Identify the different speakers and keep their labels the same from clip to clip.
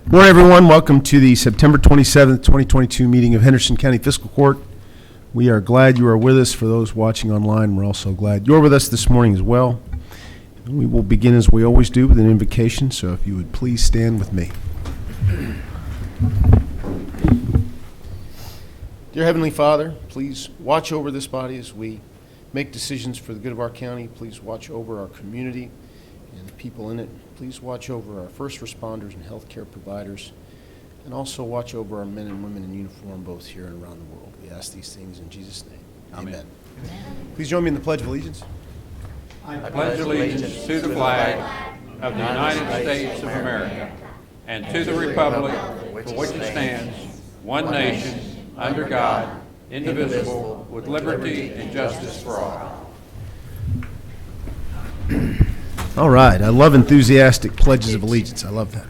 Speaker 1: Good morning, everyone. Welcome to the September 27th, 2022 meeting of Henderson County Fiscal Court. We are glad you are with us. For those watching online, we're also glad you're with us this morning as well. We will begin as we always do with an invocation, so if you would please stand with me. Dear Heavenly Father, please watch over this body as we make decisions for the good of our county. Please watch over our community and the people in it. Please watch over our first responders and healthcare providers, and also watch over our men and women in uniform both here and around the world. We ask these things in Jesus' name. Amen. Please join me in the Pledge of Allegiance.
Speaker 2: I pledge allegiance to the flag of the United States of America and to the republic for which it stands, one nation, under God, indivisible, with liberty and justice for all.
Speaker 1: All right. I love enthusiastic pledges of allegiance. I love that.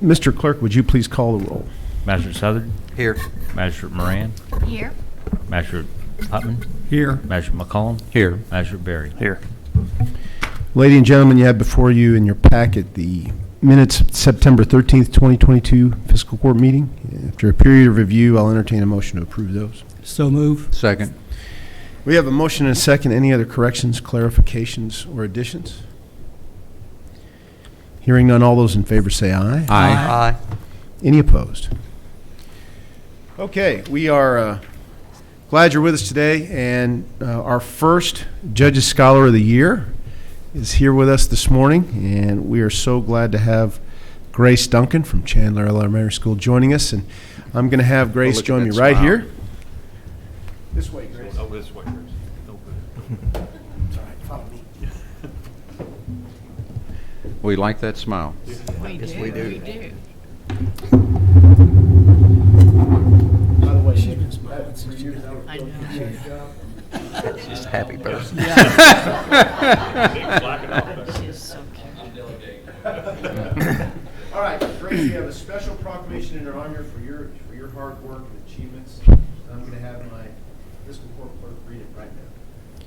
Speaker 1: Mr. Clerk, would you please call the roll?
Speaker 3: Magistrate Southern.
Speaker 2: Here.
Speaker 3: Magistrate Moran.
Speaker 4: Here.
Speaker 3: Magistrate Putman.
Speaker 2: Here.
Speaker 3: Magistrate McCollum.
Speaker 2: Here.
Speaker 3: Magistrate Berry.
Speaker 2: Here.
Speaker 1: Ladies and gentlemen, you have before you in your packet the minutes of September 13th, 2022 Fiscal Court meeting. After a period of review, I'll entertain a motion to approve those.
Speaker 2: So move. Second.
Speaker 1: We have a motion and a second. Any other corrections, clarifications, or additions? Hearing none, all those in favor say aye.
Speaker 2: Aye.
Speaker 1: Any opposed? Okay, we are glad you're with us today, and our first Judges Scholar of the Year is here with us this morning, and we are so glad to have Grace Duncan from Chandler Elementary School joining us, and I'm going to have Grace join me right here. This way, Grace.
Speaker 2: Oh, this way, Grace.
Speaker 1: It's all right, follow me.
Speaker 2: We like that smile.
Speaker 4: Yes, we do.
Speaker 1: By the way, she's been smiling for years.
Speaker 4: I know.
Speaker 2: She's just a happy person.
Speaker 4: She's so cute.
Speaker 1: All right, Grace, we have a special proclamation in her honor for your hard work and achievements. I'm going to have my fiscal court clerk read it right now.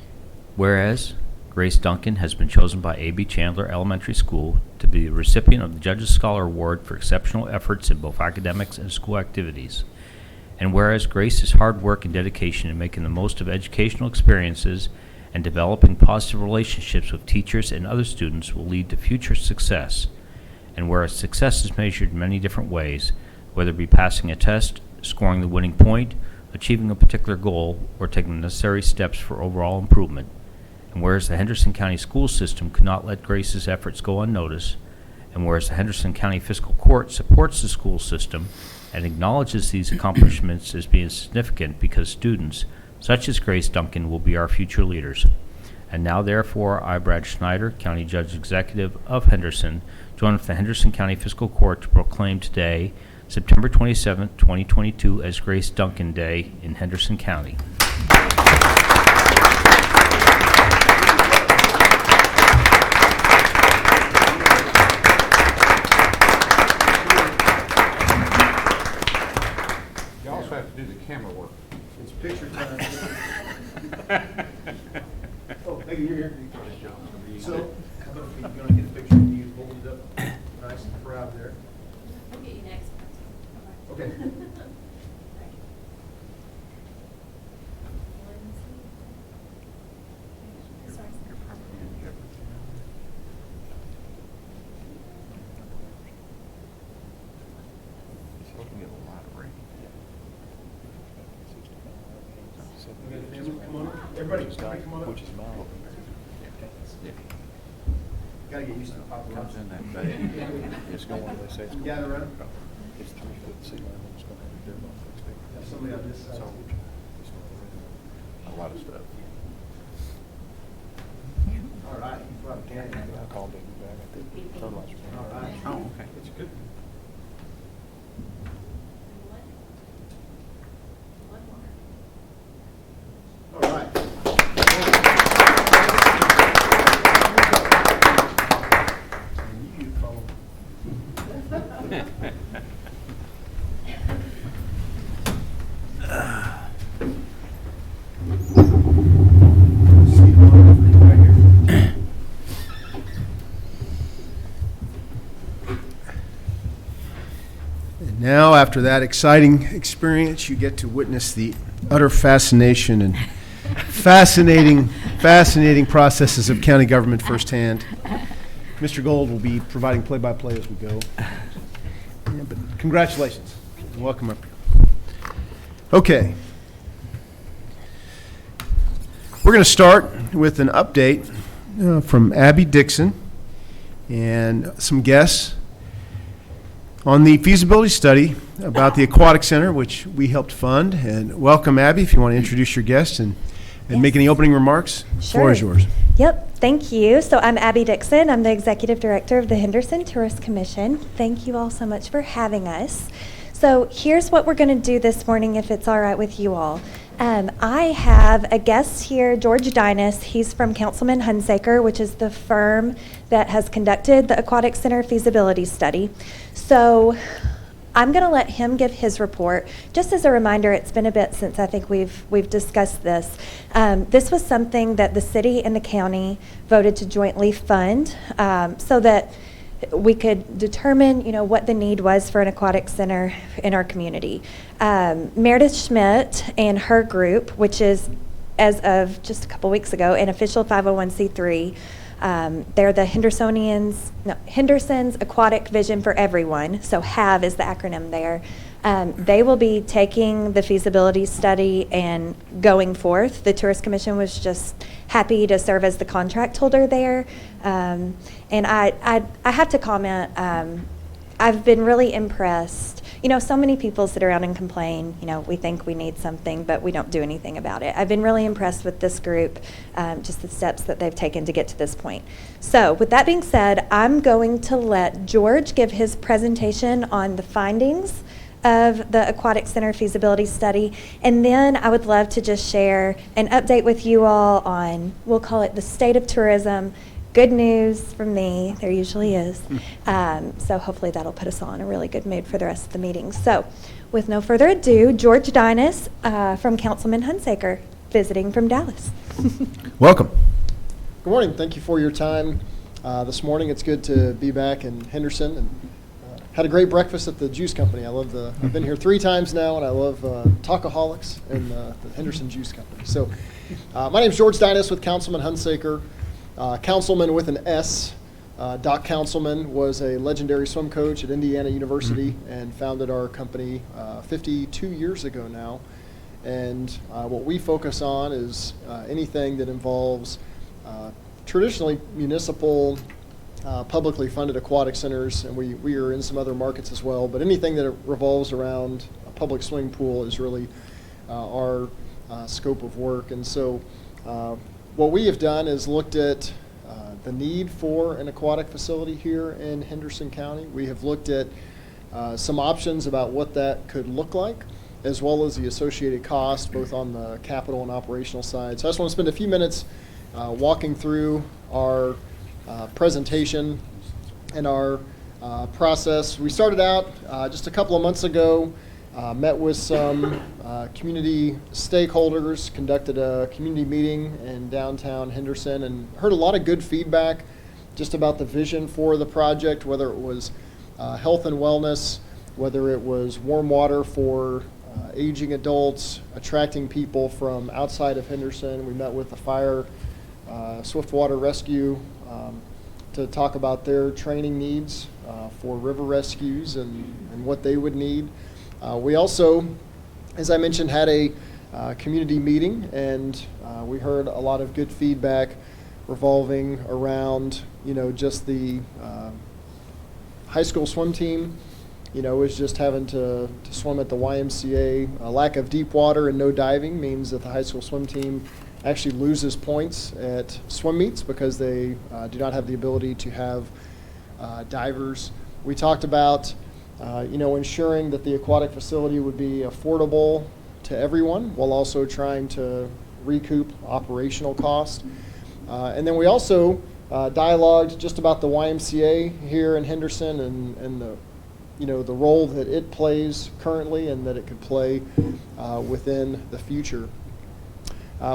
Speaker 3: Whereas Grace Duncan has been chosen by A.B. Chandler Elementary School to be the recipient of the Judges Scholar Award for exceptional efforts in both academics and school activities. And whereas Grace's hard work and dedication in making the most of educational experiences and developing positive relationships with teachers and other students will lead to future success. And whereas success is measured in many different ways, whether it be passing a test, scoring the winning point, achieving a particular goal, or taking the necessary steps for overall improvement. And whereas the Henderson County school system could not let Grace's efforts go unnoticed, and whereas the Henderson County Fiscal Court supports the school system and acknowledges these accomplishments as being significant because students, such as Grace Duncan, will be our future leaders. And now, therefore, I, Brad Schneider, County Judge Executive of Henderson, join with the Henderson County Fiscal Court to proclaim today, September 27, 2022, as Grace Duncan Day in Henderson County.
Speaker 2: You also have to do the camera work.
Speaker 1: It's picture time. Oh, Megan, you're here. So, how about if you're going to get a picture of you, hold it up nice and proud there.
Speaker 4: I'll get you next.
Speaker 1: Okay. Come on, everybody, come on up.
Speaker 2: Which is mild.
Speaker 1: Gotta get used to the
Speaker 2: Comes
Speaker 1: paparazzi.
Speaker 2: in that bag. It's going, they say it's going.
Speaker 1: Gather around.
Speaker 2: It's 3 foot sea level. It's going to be different.
Speaker 1: Have somebody on this side.
Speaker 2: So, a lot of stuff.
Speaker 1: All right, you brought a can.
Speaker 2: I called it back. I think fertilizer.
Speaker 1: All right.
Speaker 2: Oh, okay.
Speaker 1: It's good. All right. And you follow. Now, after that exciting experience, you get to witness the utter fascination and fascinating processes of county government firsthand. Mr. Gold will be providing play-by-play as we go. Yeah, but congratulations. Welcome up here. Okay. We're going to start with an update from Abby Dixon and some guests on the feasibility study about the Aquatic Center, which we helped fund. And welcome, Abby, if you want to introduce your guests and make any opening remarks. The floor is yours.
Speaker 5: Yep, thank you. So I'm Abby Dixon. I'm the Executive Director of the Henderson Tourist Commission. Thank you all so much for having us. So here's what we're going to do this morning, if it's all right with you all. I have a guest here, George Dinas. He's from Councilman Hunsaker, which is the firm that has conducted the Aquatic Center feasibility study. So I'm going to let him give his report. Just as a reminder, it's been a bit since I think we've discussed this. This was something that the city and the county voted to jointly fund so that we could determine, what the need was for an aquatic center in our community. Meredith Schmidt and her group, which is, as of just a couple weeks ago, an official 501c3. They're the Henderson's Aquatic Vision for Everyone, so HAV is the acronym there. They will be taking the feasibility study and going forth. The Tourist Commission was just happy to serve as the contract holder there. And I have to comment, I've been really impressed. So many people sit around and complain, we think we need something, but we don't do anything about it. I've been really impressed with this group, just the steps that they've taken to get to this point. So with that being said, I'm going to let George give his presentation on the findings of the Aquatic Center feasibility study, and then I would love to just share an update with you all on, we'll call it the state of tourism. Good news from me, there usually is. So hopefully that'll put us all in a really good mood for the rest of the meeting. So with no further ado, George Dinas from Councilman Hunsaker, visiting from Dallas.
Speaker 1: Welcome.
Speaker 6: Good morning. Thank you for your time this morning. It's good to be back in Henderson and had a great breakfast at the Juice Company. I've been here 3 times now, and I love Talkaholics and the Henderson Juice Company. So my name's George Dinas with Councilman Hunsaker. Councilman with an S. Doc Councilman was a legendary swim coach at Indiana University and founded our company 52 years ago now. And what we focus on is anything that involves traditionally municipal, publicly funded aquatic centers, and we are in some other markets as well, but anything that revolves around a public swimming pool is really our scope of work. And so what we have done is looked at the need for an aquatic facility here in Henderson County. We have looked at some options about what that could look like, as well as the associated cost, both on the capital and operational side. So I just want to spend a few minutes walking through our presentation and our process. We started out just a couple of months ago, met with some community stakeholders, conducted a community meeting in downtown Henderson, and heard a lot of good feedback just about the vision for the project, whether it was health and wellness, whether it was warm water for aging adults, attracting people from outside of Henderson. We met with the fire Swiftwater Rescue to talk about their training needs for river rescues and what they would need. We also, as I mentioned, had a community meeting, and we heard a lot of good feedback revolving around, just the high school swim team, is just having to swim at the Ymca. A lack of deep water and no diving means that the high school swim team actually loses points at swim meets because they do not have the ability to have divers. We talked about ensuring that the aquatic facility would be affordable to everyone while also trying to recoup operational cost. And then we also dialogued just about the Ymca here in Henderson and the role that it plays currently and that it could play within the future.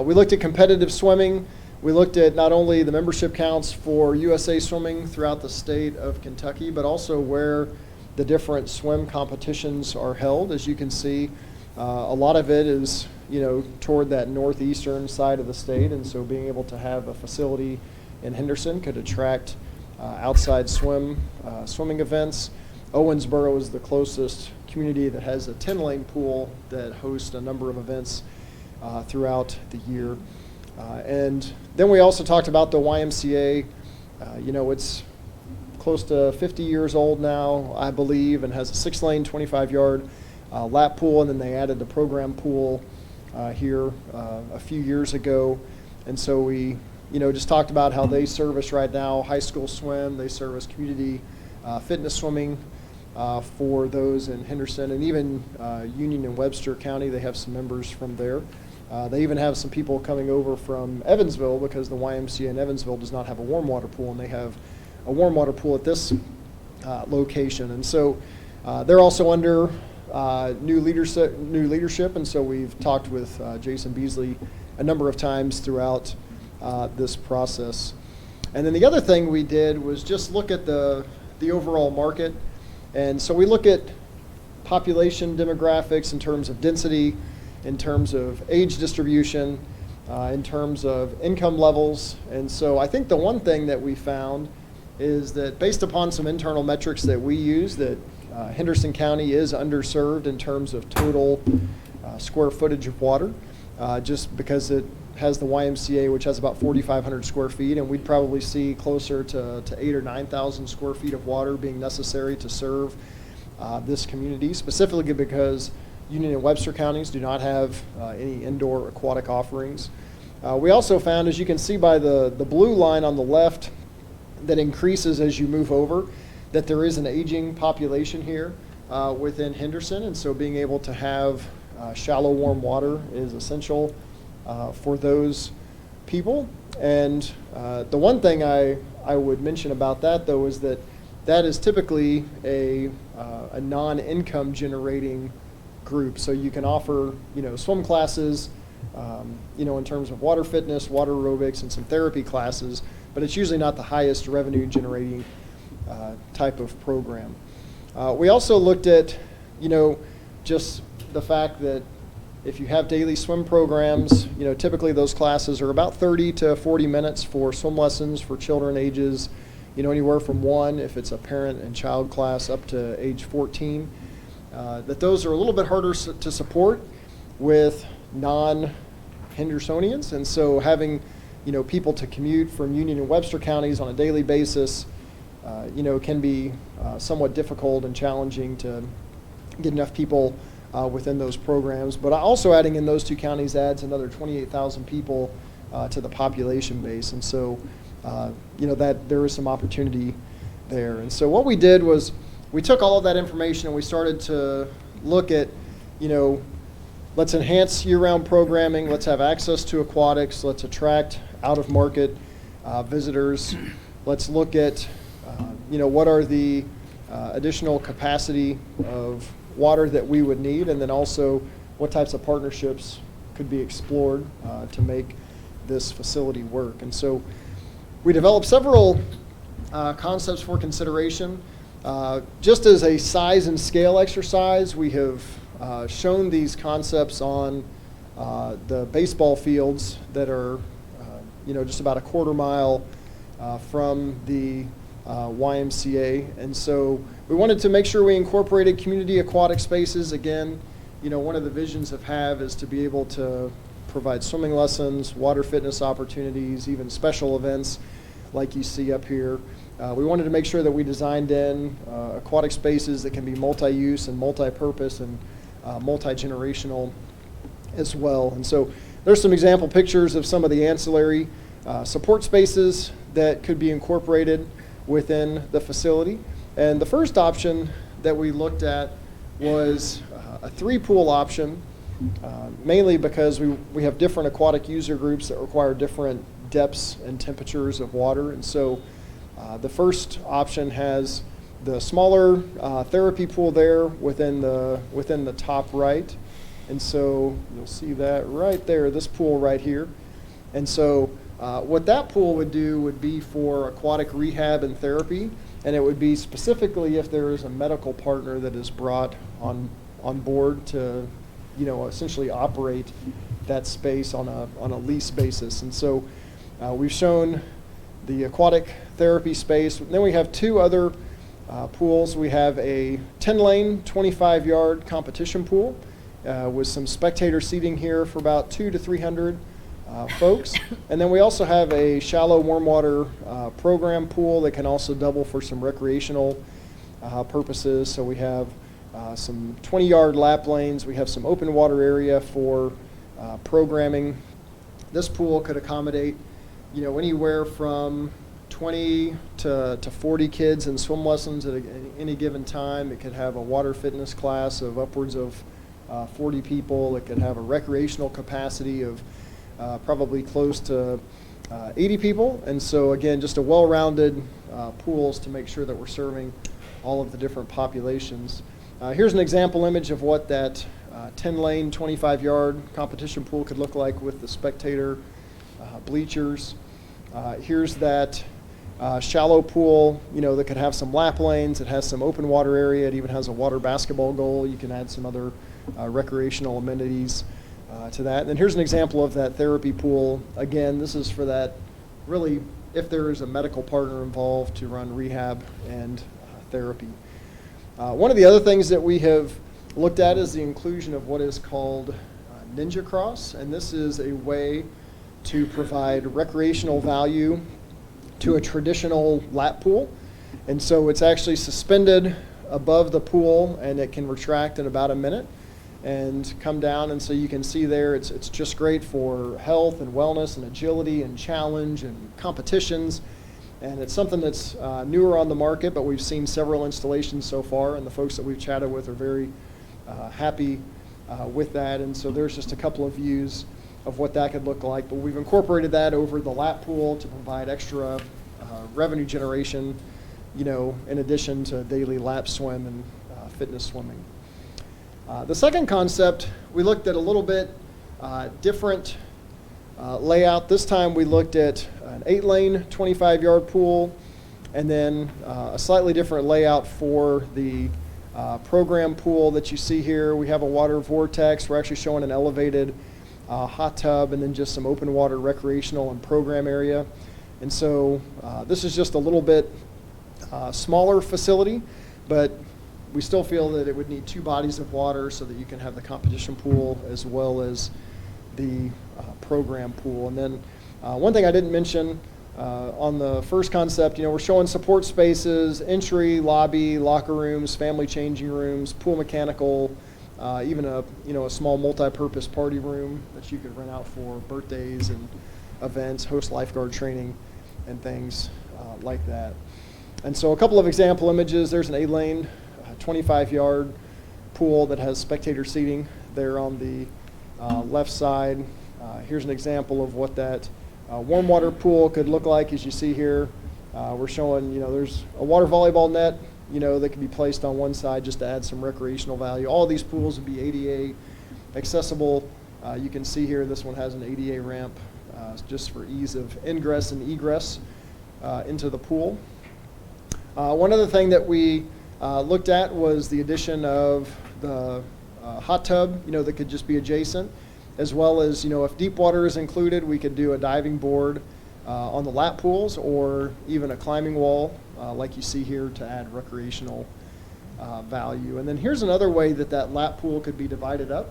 Speaker 6: We looked at competitive swimming. We looked at not only the membership counts for USA Swimming throughout the state of Kentucky, but also where the different swim competitions are held. As you can see, a lot of it is, toward that northeastern side of the state, and so being able to have a facility in Henderson could attract outside swimming events. Owensboro is the closest community that has a 10-lane pool that hosts a number of events throughout the year. And then we also talked about the YMCA. It's close to 50 years old now, I believe, and has a 6-lane, 25-yard lap pool, and then they added the program pool here a few years ago. And so we, just talked about how they service right now high school swim, they service community fitness swimming for those in Henderson, and even Union and Webster County, they have some members from there. They even have some people coming over from Evansville, because the YMCA in Evansville does not have a warm water pool, and they have a warm water pool at this location. And so they're also under new leadership, and so we've talked with Jason Beasley a number of times throughout this process. And then the other thing we did was just look at the overall market. And so we look at population demographics in terms of density, in terms of age distribution, in terms of income levels. And so I think the one thing that we found is that, based upon some internal metrics that we use, that Henderson County is underserved in terms of total square footage of water, just because it has the YMCA, which has about 4,500 square feet, and we'd probably see closer to 8,000 or 9,000 square feet of water being necessary to serve this community, specifically because Union and Webster counties do not have any indoor aquatic offerings. We also found, as you can see by the blue line on the left, that increases as you move over, that there is an aging population here within Henderson, and so being able to have shallow warm water is essential for those people. And the one thing I would mention about that, though, is that is typically a non-income generating group. So you can offer, swim classes, in terms of water fitness, water aerobics, and some therapy classes, but it's usually not the highest revenue generating type of program. We also looked at, just the fact that if you have daily swim programs, typically those classes are about 30 to 40 minutes for swim lessons for children ages, anywhere from 1, if it's a parent and child class, up to age 14. That those are a little bit harder to support with non-Hendersonians, and so having, people to commute from Union and Webster counties on a daily basis, can be somewhat difficult and challenging to get enough people within those programs. But also adding in those two counties adds another 28,000 people to the population base, and so that there is some opportunity there. And so what we did was we took all of that information and we started to look at, let's enhance year-round programming, let's have access to aquatics, let's attract out-of-market visitors, let's look at what are the additional capacity of water that we would need, and then also what types of partnerships could be explored to make this facility work. And so we developed several concepts for consideration. Just as a size and scale exercise, we have shown these concepts on the baseball fields that are just about a quarter mile from the YMCA. And so we wanted to make sure we incorporated community aquatic spaces. Again, one of the visions of HAVE is to be able to provide swimming lessons, water fitness opportunities, even special events like you see up here. We wanted to make sure that we designed in aquatic spaces that can be multi-use and multi-purpose and multi-generational as well. And so there's some example pictures of some of the ancillary support spaces that could be incorporated within the facility. And the first option that we looked at was a 3-pool option, mainly because we have different aquatic user groups that require different depths and temperatures of water. And so the first option has the smaller therapy pool there within the top right. And so you'll see that right there, this pool right here. And so What that pool would do would be for aquatic rehab and therapy, and it would be specifically if there is a medical partner that is brought on board to, essentially operate that space on a lease basis. And so we've shown the aquatic therapy space. Then we have two other pools. We have a 10-lane, 25-yard competition pool with some spectator seating here for about 200 to 300 folks. And then we also have a shallow warm water program pool that can also double for some recreational purposes. So we have some 20-yard lap lanes. We have some open water area for programming. This pool could accommodate, anywhere from 20 to 40 kids in swim lessons at any given time. It could have a water fitness class of upwards of 40 people. It could have a recreational capacity of probably close to 80 people. And so again, just a well-rounded pools to make sure that we're serving all of the different populations. Here's an example image of what that 10-lane, 25-yard competition pool could look like with the spectator bleachers. Here's that shallow pool, that could have some lap lanes. It has some open water area. It even has a water basketball goal. You can add some other recreational amenities to that. And then here's an example of that therapy pool. Again, this is for that, really, if there is a medical partner involved to run rehab and therapy. One of the other things that we have looked at is the inclusion of what is called Ninja Cross, and this is a way to provide recreational value to a traditional lap pool. And so it's actually suspended above the pool, and it can retract in about a minute and come down. And so you can see there, it's just great for health and wellness and agility and challenge and competitions. And it's something that's newer on the market, but we've seen several installations so far, and the folks that we've chatted with are very happy with that. And so there's just a couple of views of what that could look like. But we've incorporated that over the lap pool to provide extra revenue generation, in addition to daily lap swim and fitness swimming. The second concept, we looked at a little bit different layout. This time we looked at an 8-lane, 25-yard pool, and then a slightly different layout for the program pool that you see here. We have a water vortex. We're actually showing an elevated hot tub, and then just some open water recreational and program area. And so this is just a little bit smaller facility, but we still feel that it would need 2 bodies of water so that you can have the competition pool as well as the program pool. And then one thing I didn't mention on the first concept, we're showing support spaces, entry, lobby, locker rooms, family changing rooms, pool mechanical, even a small multi-purpose party room that you could rent out for birthdays and events, host lifeguard training, and things like that. And so a couple of example images. There's an 8-lane, 25-yard pool that has spectator seating there on the left side. Here's an example of what that warm water pool could look like. As you see here, we're showing, there's a water volleyball net, that can be placed on one side just to add some recreational value. All of these pools would be ADA accessible. You can see here this one has an ADA ramp just for ease of ingress and egress into the pool. One other thing that we looked at was the addition of the hot tub, that could just be adjacent, as well as, if deep water is included, we could do a diving board on the lap pools, or even a climbing wall like you see here to add recreational value. And then here's another way that lap pool could be divided up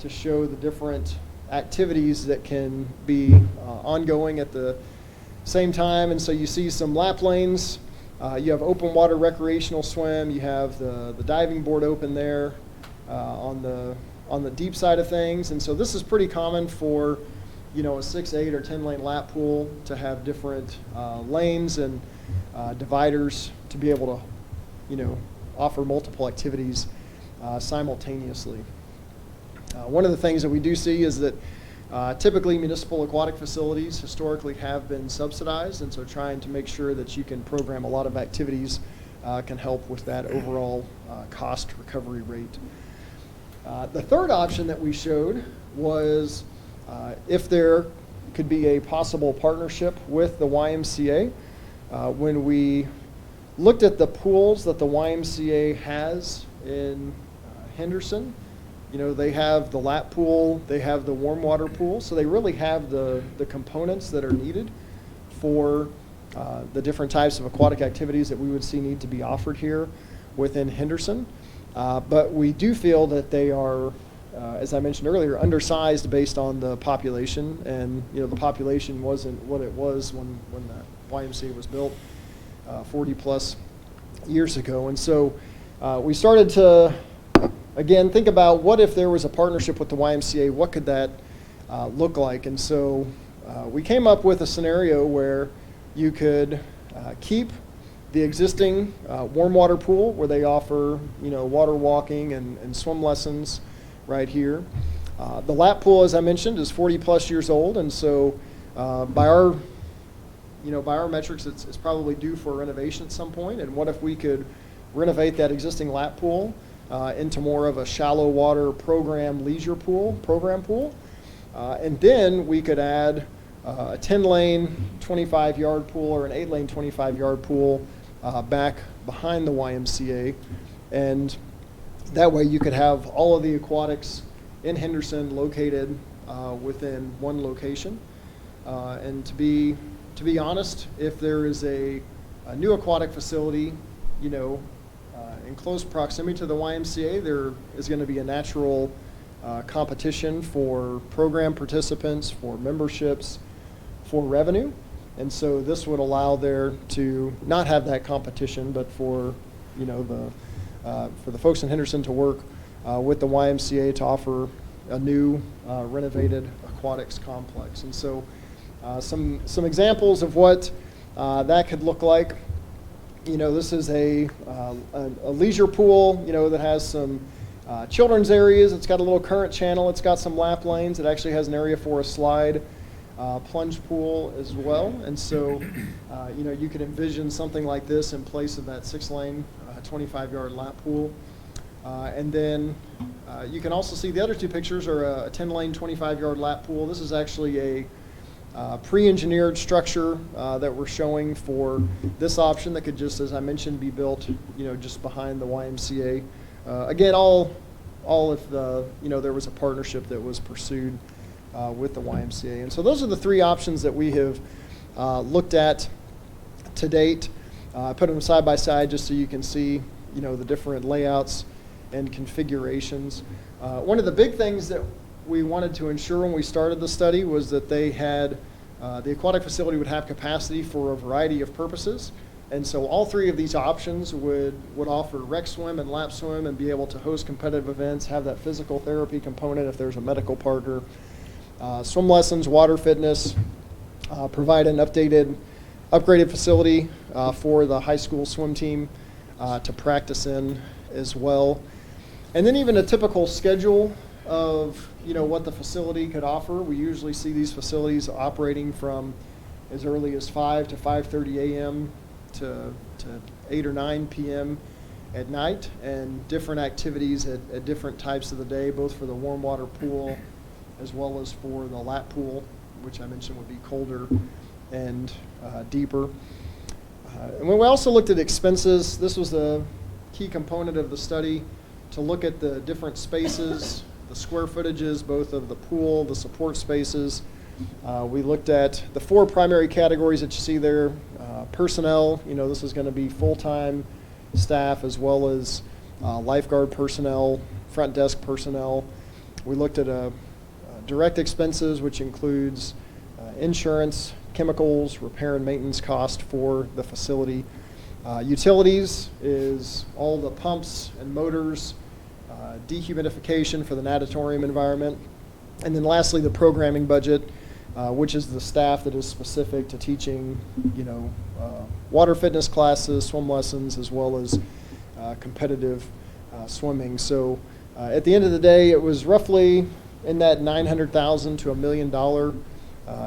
Speaker 6: to show the different activities that can be ongoing at the same time. And so you see some lap lanes. You have open water recreational swim. You have the diving board open there on the deep side of things. And so this is pretty common for a 6, 8, or 10-lane lap pool to have different lanes and dividers to be able to offer multiple activities simultaneously. One of the things that we do see is that typically municipal aquatic facilities historically have been subsidized, and so trying to make sure that you can program a lot of activities can help with that overall cost recovery rate. The third option that we showed was if there could be a possible partnership with the YMCA. When we looked at the pools that the YMCA has in Henderson, they have the lap pool, they have the warm water pool, so they really have the components that are needed for the different types of aquatic activities that we would see need to be offered here within Henderson. But we do feel that they are, as I mentioned earlier, undersized based on the population, and the population wasn't what it was when the YMCA was built 40 plus years ago. And so we started to, again, think about what if there was a partnership with the YMCA, what could that look like? And so we came up with a scenario where you could keep the existing warm water pool where they offer, water walking and swim lessons right here. The lap pool, as I mentioned, is 40 plus years old, and so by our metrics, it's probably due for renovation at some point. And what if we could renovate that existing lap pool into more of a shallow water leisure pool, program pool, and then we could add a 10-lane 25-yard pool or an 8-lane 25-yard pool back behind the YMCA, and that way you could have all of the aquatics in Henderson located within one location. And to be honest, if there is a new aquatic facility, in close proximity to the YMCA, there is going to be a natural competition for program participants, for memberships, for revenue. And so this would allow there to not have that competition, but for the folks in Henderson to work with the YMCA to offer a new renovated aquatics complex. And so some examples of what that could look like. This is a leisure pool, that has some children's areas. It's got a little current channel. It's got some lap lanes. It actually has an area for a slide plunge pool as well. And so, you could envision something like this in place of that 6-lane, 25-yard lap pool. And then you can also see the other two pictures are a 10-lane, 25-yard lap pool. This is actually a pre-engineered structure that we're showing for this option that could just, as I mentioned, be built, just behind the YMCA. Again, all if there was a partnership that was pursued with the YMCA. And so those are the three options that we have looked at to date. I put them side by side just so you can see, the different layouts and configurations. One of the big things that we wanted to ensure when we started the study was that they had, the aquatic facility would have capacity for a variety of purposes. And so all three of these options would offer rec swim and lap swim and be able to host competitive events, have that physical therapy component if there's a medical partner, swim lessons, water fitness, provide an upgraded facility for the high school swim team to practice in as well. And then even a typical schedule of what the facility could offer. We usually see these facilities operating from as early as 5 to 5:30 a.m. to 8 or 9 p.m. at night, and different activities at different types of the day, both for the warm water pool as well as for the lap pool, which I mentioned would be colder and deeper. And when we also looked at expenses, this was a key component of the study, to look at the different spaces, the square footages, both of the pool, the support spaces. We looked at the 4 primary categories that you see there. Personnel, this is going to be full-time staff as well as lifeguard personnel, front desk personnel. We looked at direct expenses, which includes insurance, chemicals, repair and maintenance cost for the facility. Utilities is all the pumps and motors, dehumidification for the natatorium environment. And then lastly, the programming budget, which is the staff that is specific to teaching, water fitness classes, swim lessons, as well as competitive swimming. So at the end of the day, it was roughly in that $900,000 to $1 million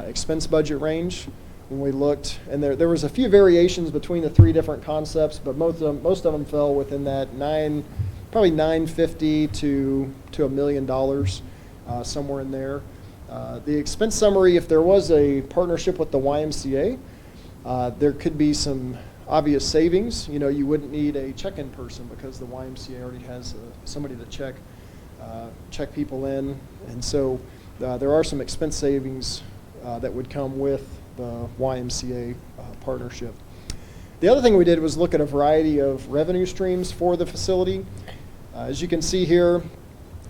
Speaker 6: expense budget range when we looked. And there was a few variations between the 3 different concepts, but most of them fell within that probably $950,000 to $1 million, somewhere in there. The expense summary, if there was a partnership with the YMCA, there could be some obvious savings. You know, you wouldn't need a check-in person because the YMCA already has somebody to check people in. And so there are some expense savings that would come with the YMCA partnership. The other thing we did was look at a variety of revenue streams for the facility. As you can see here,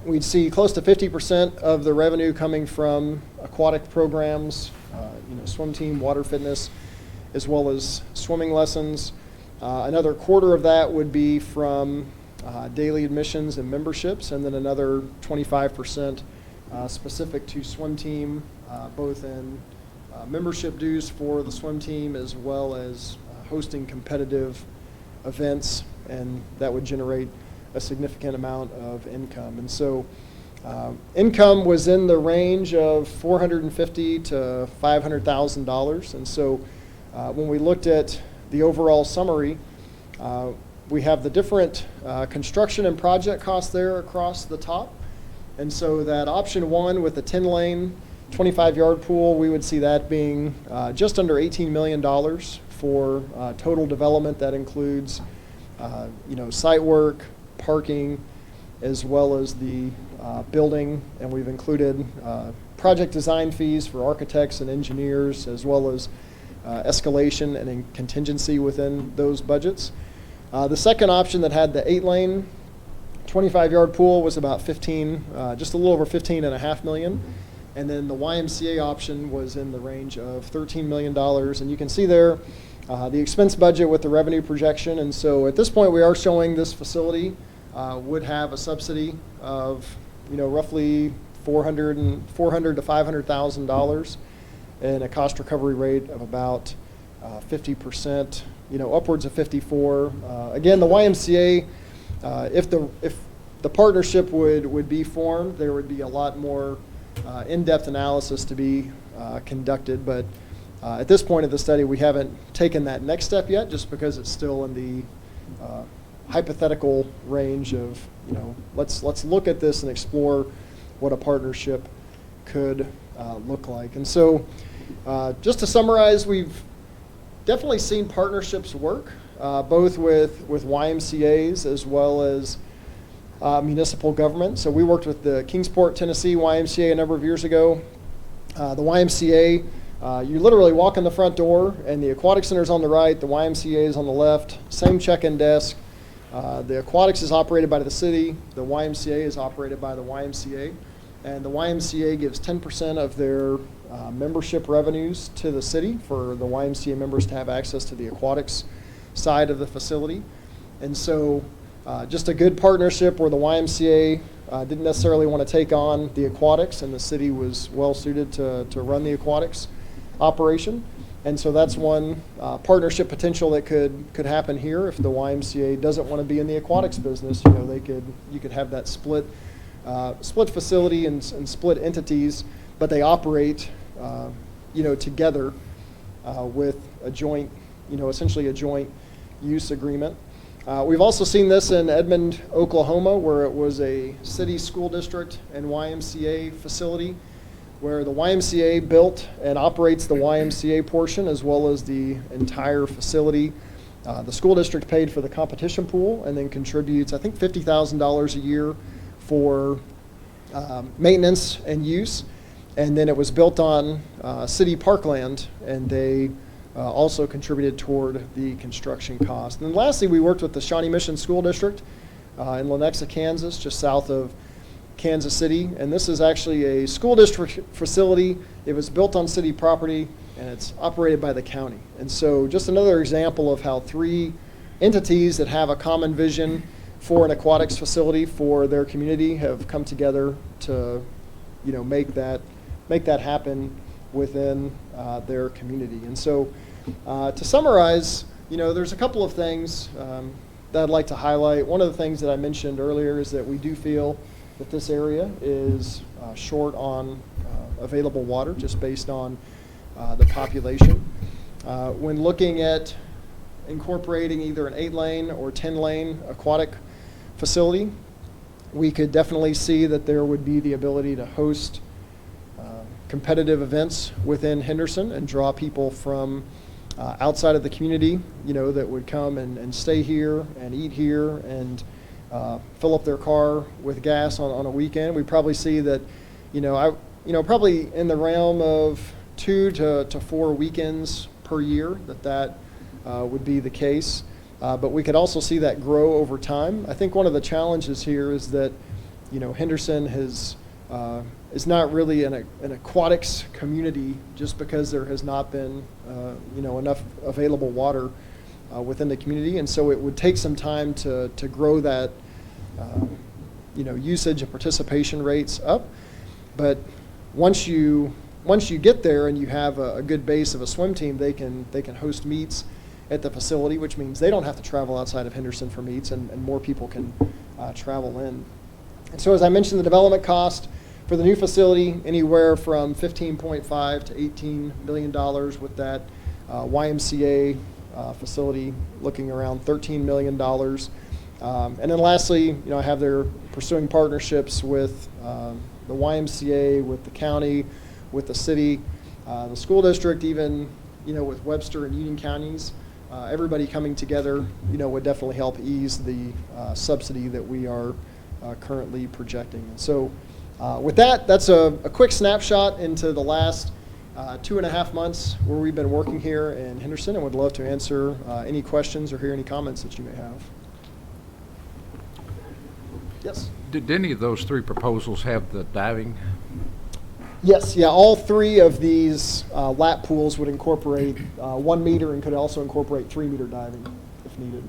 Speaker 6: we'd see close to 50% of the revenue coming from aquatic programs, swim team, water fitness, as well as swimming lessons. Another quarter of that would be from daily admissions and memberships, and then another 25% specific to swim team, both in membership dues for the swim team as well as hosting competitive events, and that would generate a significant amount of income. And so income was in the range of $450,000 to $500,000. And so when we looked at the overall summary, we have the different construction and project costs there across the top. And so that option one with the 10-lane, 25-yard pool, we would see that being just under $18 million for total development. That includes site work, parking, as well as the building, and we've included project design fees for architects and engineers, as well as escalation and contingency within those budgets. The second option that had the 8-lane 25-yard pool was about just a little over $15.5 million. And then the YMCA option was in the range of $13 million. And you can see there the expense budget with the revenue projection. And so at this point, we are showing this facility would have a subsidy of roughly $400,000 to $500,000 and a cost recovery rate of about 50%, upwards of 54%. Again, the YMCA, if the partnership would be formed, there would be a lot more in-depth analysis to be conducted, but at this point of the study, we haven't taken that next step yet, just because it's still in the hypothetical range of, let's look at this and explore what a partnership could look like. And so, just to summarize, we've definitely seen partnerships work, both with YMCAs as well as municipal government. So we worked with the Kingsport, Tennessee YMCA a number of years ago. The YMCA, you literally walk in the front door and the aquatic center is on the right, the YMCA is on the left, same check-in desk. The aquatics is operated by the city, the YMCA is operated by the YMCA, and the YMCA gives 10% of their membership revenues to the city for the YMCA members to have access to the aquatics side of the facility. And so just a good partnership where the YMCA didn't necessarily want to take on the aquatics, and the city was well suited to run the aquatics operation. And so that's one partnership potential that could happen here. If the YMCA doesn't want to be in the aquatics business, you could have that split facility and split entities, but they operate together with a joint, essentially a joint use agreement. We've also seen this in Edmond, Oklahoma, where it was a city school district and YMCA facility, where the YMCA built and operates the YMCA portion as well as the entire facility. The school district paid for the competition pool and then contributes, I think, $50,000 a year for maintenance and use. And then it was built on city parkland, and they also contributed toward the construction cost. And then lastly, we worked with the Shawnee Mission School District in Lenexa, Kansas, just south of Kansas City. And this is actually a school district facility. It was built on city property, and it's operated by the county. And so just another example of how three entities that have a common vision for an aquatics facility for their community have come together to make that happen within their community. And so to summarize, there's a couple of things that I'd like to highlight. One of the things that I mentioned earlier is that we do feel that this area is short on available water, just based on the population. When looking at incorporating either an 8-lane or 10-lane aquatic facility, we could definitely see that there would be the ability to host competitive events within Henderson and draw people from outside of the community, that would come and stay here and eat here and fill up their car with gas on a weekend. We probably see that, probably in the realm of 2 to 4 weekends per year that would be the case. But we could also see that grow over time. I think one of the challenges here is that, Henderson is not really an aquatics community just because there has not been, enough available water within the community. And so it would take some time to grow that, usage and participation rates up. But once you get there and you have a good base of a swim team, they can host meets at the facility, which means they don't have to travel outside of Henderson for meets, and more people can travel in. And so, as I mentioned, the development cost for the new facility anywhere from $15.5 to $18 million, with that YMCA facility looking around $13 million. And then lastly, I have their pursuing partnerships with the YMCA, with the county, with the city, the school district, even with Webster and Union counties. Everybody coming together, would definitely help ease the subsidy that we are currently projecting. And so with that, that's a quick snapshot into the last 2.5 months where we've been working here in Henderson, and would love to answer any questions or hear any comments that you may have. Yes?
Speaker 7: Did any of those 3 proposals have the diving?
Speaker 6: Yes, yeah, all 3 of these lap pools would incorporate 1 meter and could also incorporate 3 meter diving if needed.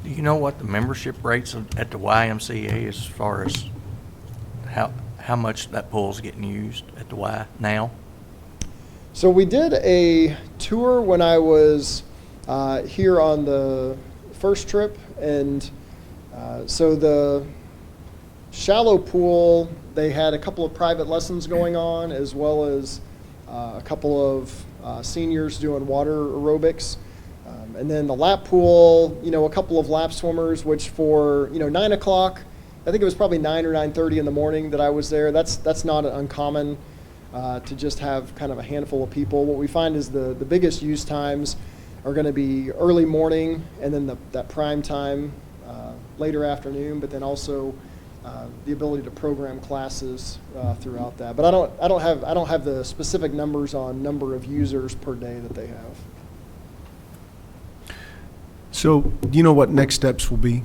Speaker 8: Do you know what the membership rates at the YMCA as far as how much that pool's getting used at the Y now?
Speaker 6: So we did a tour when I was here on the first trip, and so the shallow pool, they had a couple of private lessons going on, as well as a couple of seniors doing water aerobics. And then the lap pool, a couple of lap swimmers, which for 9 o'clock, I think it was probably 9 or 9:30 in the morning that I was there. That's not uncommon to just have kind of a handful of people. What we find is the biggest use times are going to be early morning, and then that prime time later afternoon, but then also the ability to program classes throughout that. But I don't have the specific numbers on number of users per day that they have.
Speaker 1: So, do you know what next steps will be?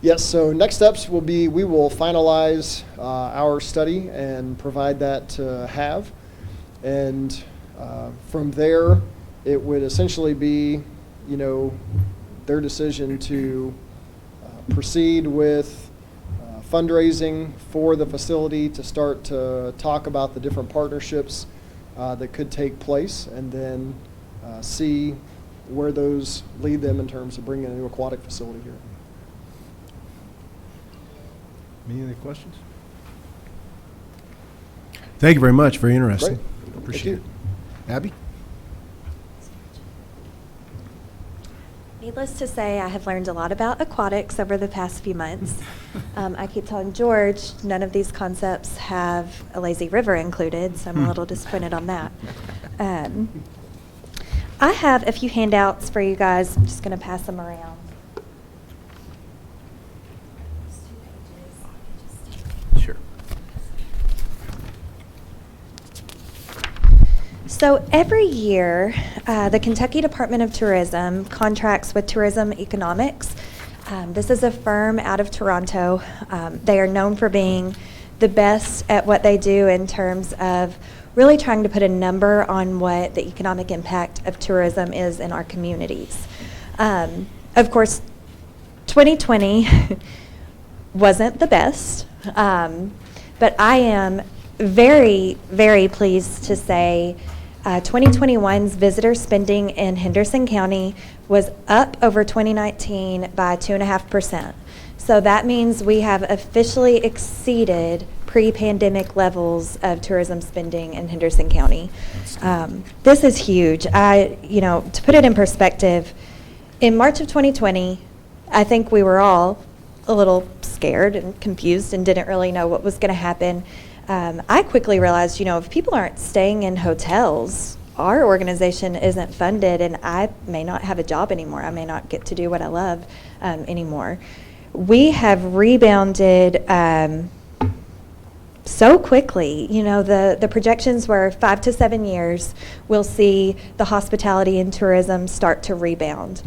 Speaker 6: Yes, so next steps will be we will finalize our study and provide that to HAV. And from there, it would essentially be, their decision to proceed with fundraising for the facility, to start to talk about the different partnerships that could take place, and then see where those lead them in terms of bringing a new aquatic facility here.
Speaker 1: Any other questions? Thank you very much. Very interesting.
Speaker 6: Great.
Speaker 1: Appreciate it. Abby?
Speaker 5: Needless to say, I have learned a lot about aquatics over the past few months. I keep telling George none of these concepts have a lazy river included, so I'm a little disappointed on that. I have a few handouts for you guys. I'm just going to pass them around.
Speaker 8: Sure.
Speaker 5: So every year, the Kentucky Department of Tourism contracts with Tourism Economics. This is a firm out of Toronto. They are known for being the best at what they do in terms of really trying to put a number on what the economic impact of tourism is in our communities. Of course, 2020 wasn't the best, but I am very, very pleased to say 2021's visitor spending in Henderson County was up over 2019 by 2.5%. So that means we have officially exceeded pre-pandemic levels of tourism spending in Henderson County. This is huge. To put it in perspective, in March of 2020, I think we were all a little scared and confused and didn't really know what was going to happen. I quickly realized, if people aren't staying in hotels, our organization isn't funded, and I may not have a job anymore. I may not get to do what I love anymore. We have rebounded so quickly. The projections were 5 to 7 years, we'll see the hospitality and tourism start to rebound.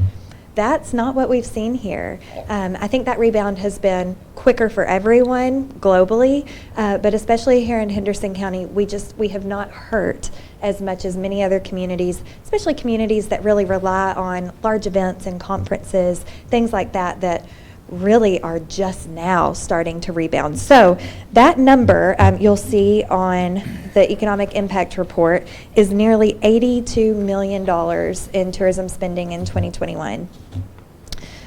Speaker 5: That's not what we've seen here. I think that rebound has been quicker for everyone globally, but especially here in Henderson County, we have not hurt as much as many other communities, especially communities that really rely on large events and conferences, things like that really are just now starting to rebound. So that number you'll see on the economic impact report is nearly $82 million in tourism spending in 2021.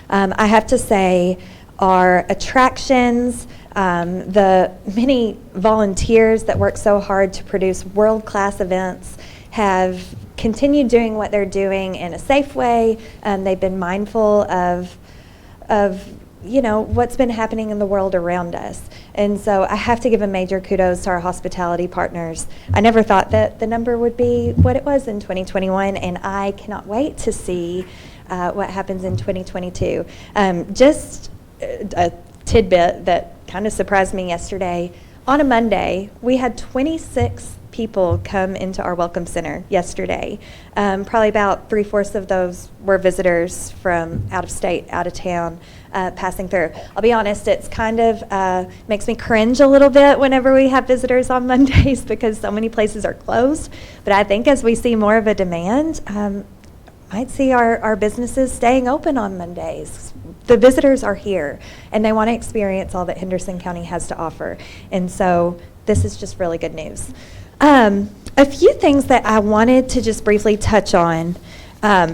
Speaker 5: I have to say our attractions, the many volunteers that work so hard to produce world-class events have continued doing what they're doing in a safe way. They've been mindful of what's been happening in the world around us. And so I have to give a major kudos to our hospitality partners. I never thought that the number would be what it was in 2021, and I cannot wait to see what happens in 2022. Just a tidbit that kind of surprised me yesterday. On a Monday, we had 26 people come into our Welcome Center yesterday. Probably about 3/4 of those were visitors from out of state, out of town, passing through. I'll be honest, it's kind of makes me cringe a little bit whenever we have visitors on Mondays because so many places are closed. But I think as we see more of a demand, might see our businesses staying open on Mondays. The visitors are here, and they want to experience all that Henderson County has to offer. And so this is just really good news. A few things that I wanted to just briefly touch on. I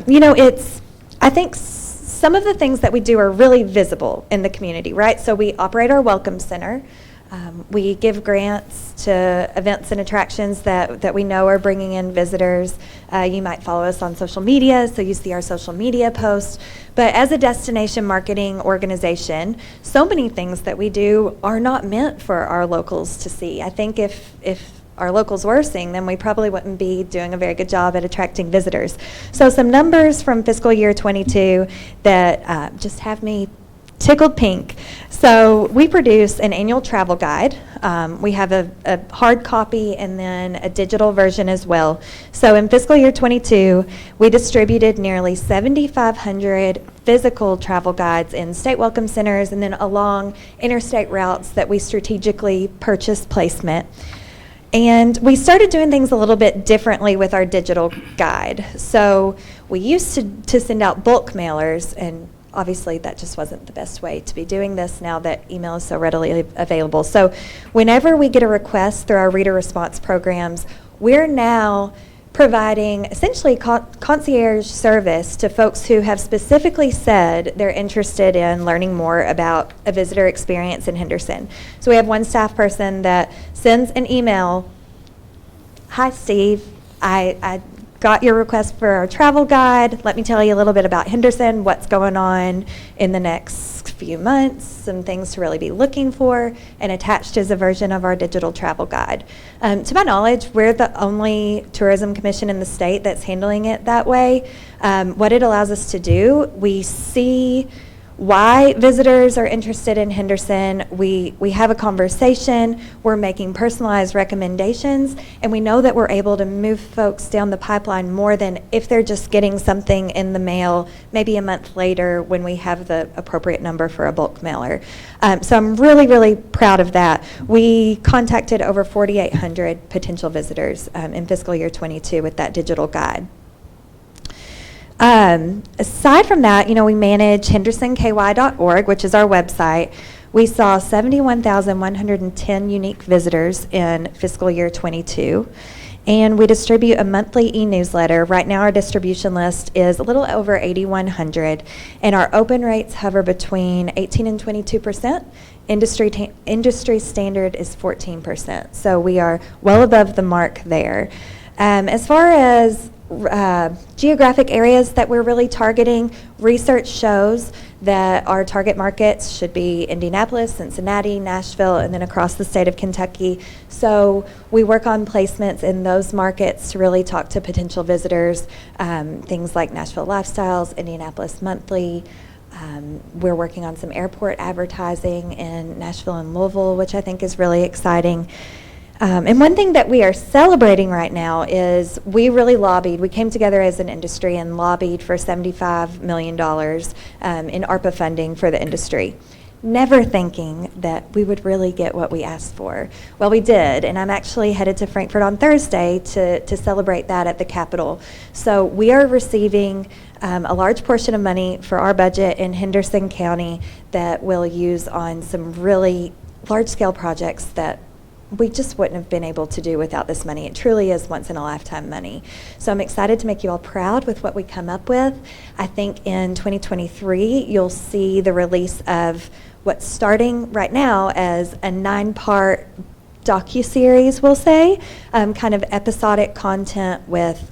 Speaker 5: think some of the things that we do are really visible in the community, right? So we operate our Welcome Center. We give grants to events and attractions that we know are bringing in visitors. You might follow us on social media, so you see our social media posts. But as a destination marketing organization, so many things that we do are not meant for our locals to see. I think if our locals were seeing them, we probably wouldn't be doing a very good job at attracting visitors. So some numbers from fiscal year 22 that just have me tickled pink. So we produce an annual travel guide. We have a hard copy and then a digital version as well. So in fiscal year 22, we distributed nearly 7,500 physical travel guides in state welcome centers and then along interstate routes that we strategically purchased placement. And we started doing things a little bit differently with our digital guide. So we used to send out bulk mailers, and obviously that just wasn't the best way to be doing this now that email is so readily available. So whenever we get a request through our reader response programs, we're now providing essentially concierge service to folks who have specifically said they're interested in learning more about a visitor experience in Henderson. So we have one staff person that sends an email. Hi, Steve. I got your request for our travel guide. Let me tell you a little bit about Henderson, what's going on in the next few months, some things to really be looking for, and attached is a version of our digital travel guide. To my knowledge, we're the only tourism commission in the state that's handling it that way. What it allows us to do, we see why visitors are interested in Henderson. We have a conversation, we're making personalized recommendations, and we know that we're able to move folks down the pipeline more than if they're just getting something in the mail maybe a month later when we have the appropriate number for a bulk mailer. So I'm really, really proud of that. We contacted over 4,800 potential visitors in fiscal year 22 with that digital guide. Aside from that, we manage hendersonky.org, which is our website. We saw 71,110 unique visitors in fiscal year 22, and we distribute a monthly e-newsletter. Right now our distribution list is a little over 8,100, and our open rates hover between 18 and 22%. Industry standard is 14%, so we are well above the mark there. As far as geographic areas that we're really targeting. Research shows that our target markets should be Indianapolis, Cincinnati, Nashville, and then across the state of Kentucky. So we work on placements in those markets to really talk to potential visitors, things like Nashville Lifestyles, Indianapolis Monthly. We're working on some airport advertising in Nashville and Louisville, which I think is really exciting. And one thing that we are celebrating right now is we really lobbied. We came together as an industry and lobbied for $75 million in ARPA funding for the industry, never thinking that we would really get what we asked for. Well, we did, and I'm actually headed to Frankfurt on Thursday to celebrate that at the Capitol. So we are receiving a large portion of money for our budget in Henderson County that we'll use on some really large-scale projects that we just wouldn't have been able to do without this money. It truly is once-in-a-lifetime money. So I'm excited to make you all proud with what we come up with. I think in 2023, you'll see the release of what's starting right now as a 9-part docuseries, we'll say, kind of episodic content with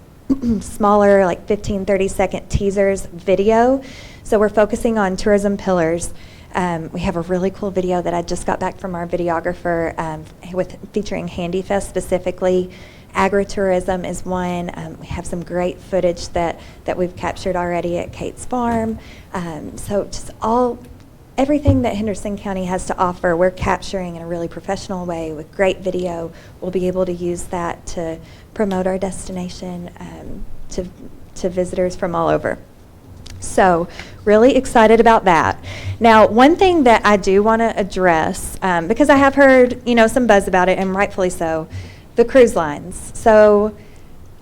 Speaker 5: smaller, like 15, 30-second teasers video. So we're focusing on tourism pillars. We have a really cool video that I just got back from our videographer featuring HandyFest specifically. Agritourism is one. We have some great footage that we've captured already at Kate's Farm. So just everything that Henderson County has to offer, we're capturing in a really professional way with great video. We'll be able to use that to promote our destination to visitors from all over. So really excited about that. Now, one thing that I do want to address, because I have heard, some buzz about it, and rightfully so, the cruise lines. So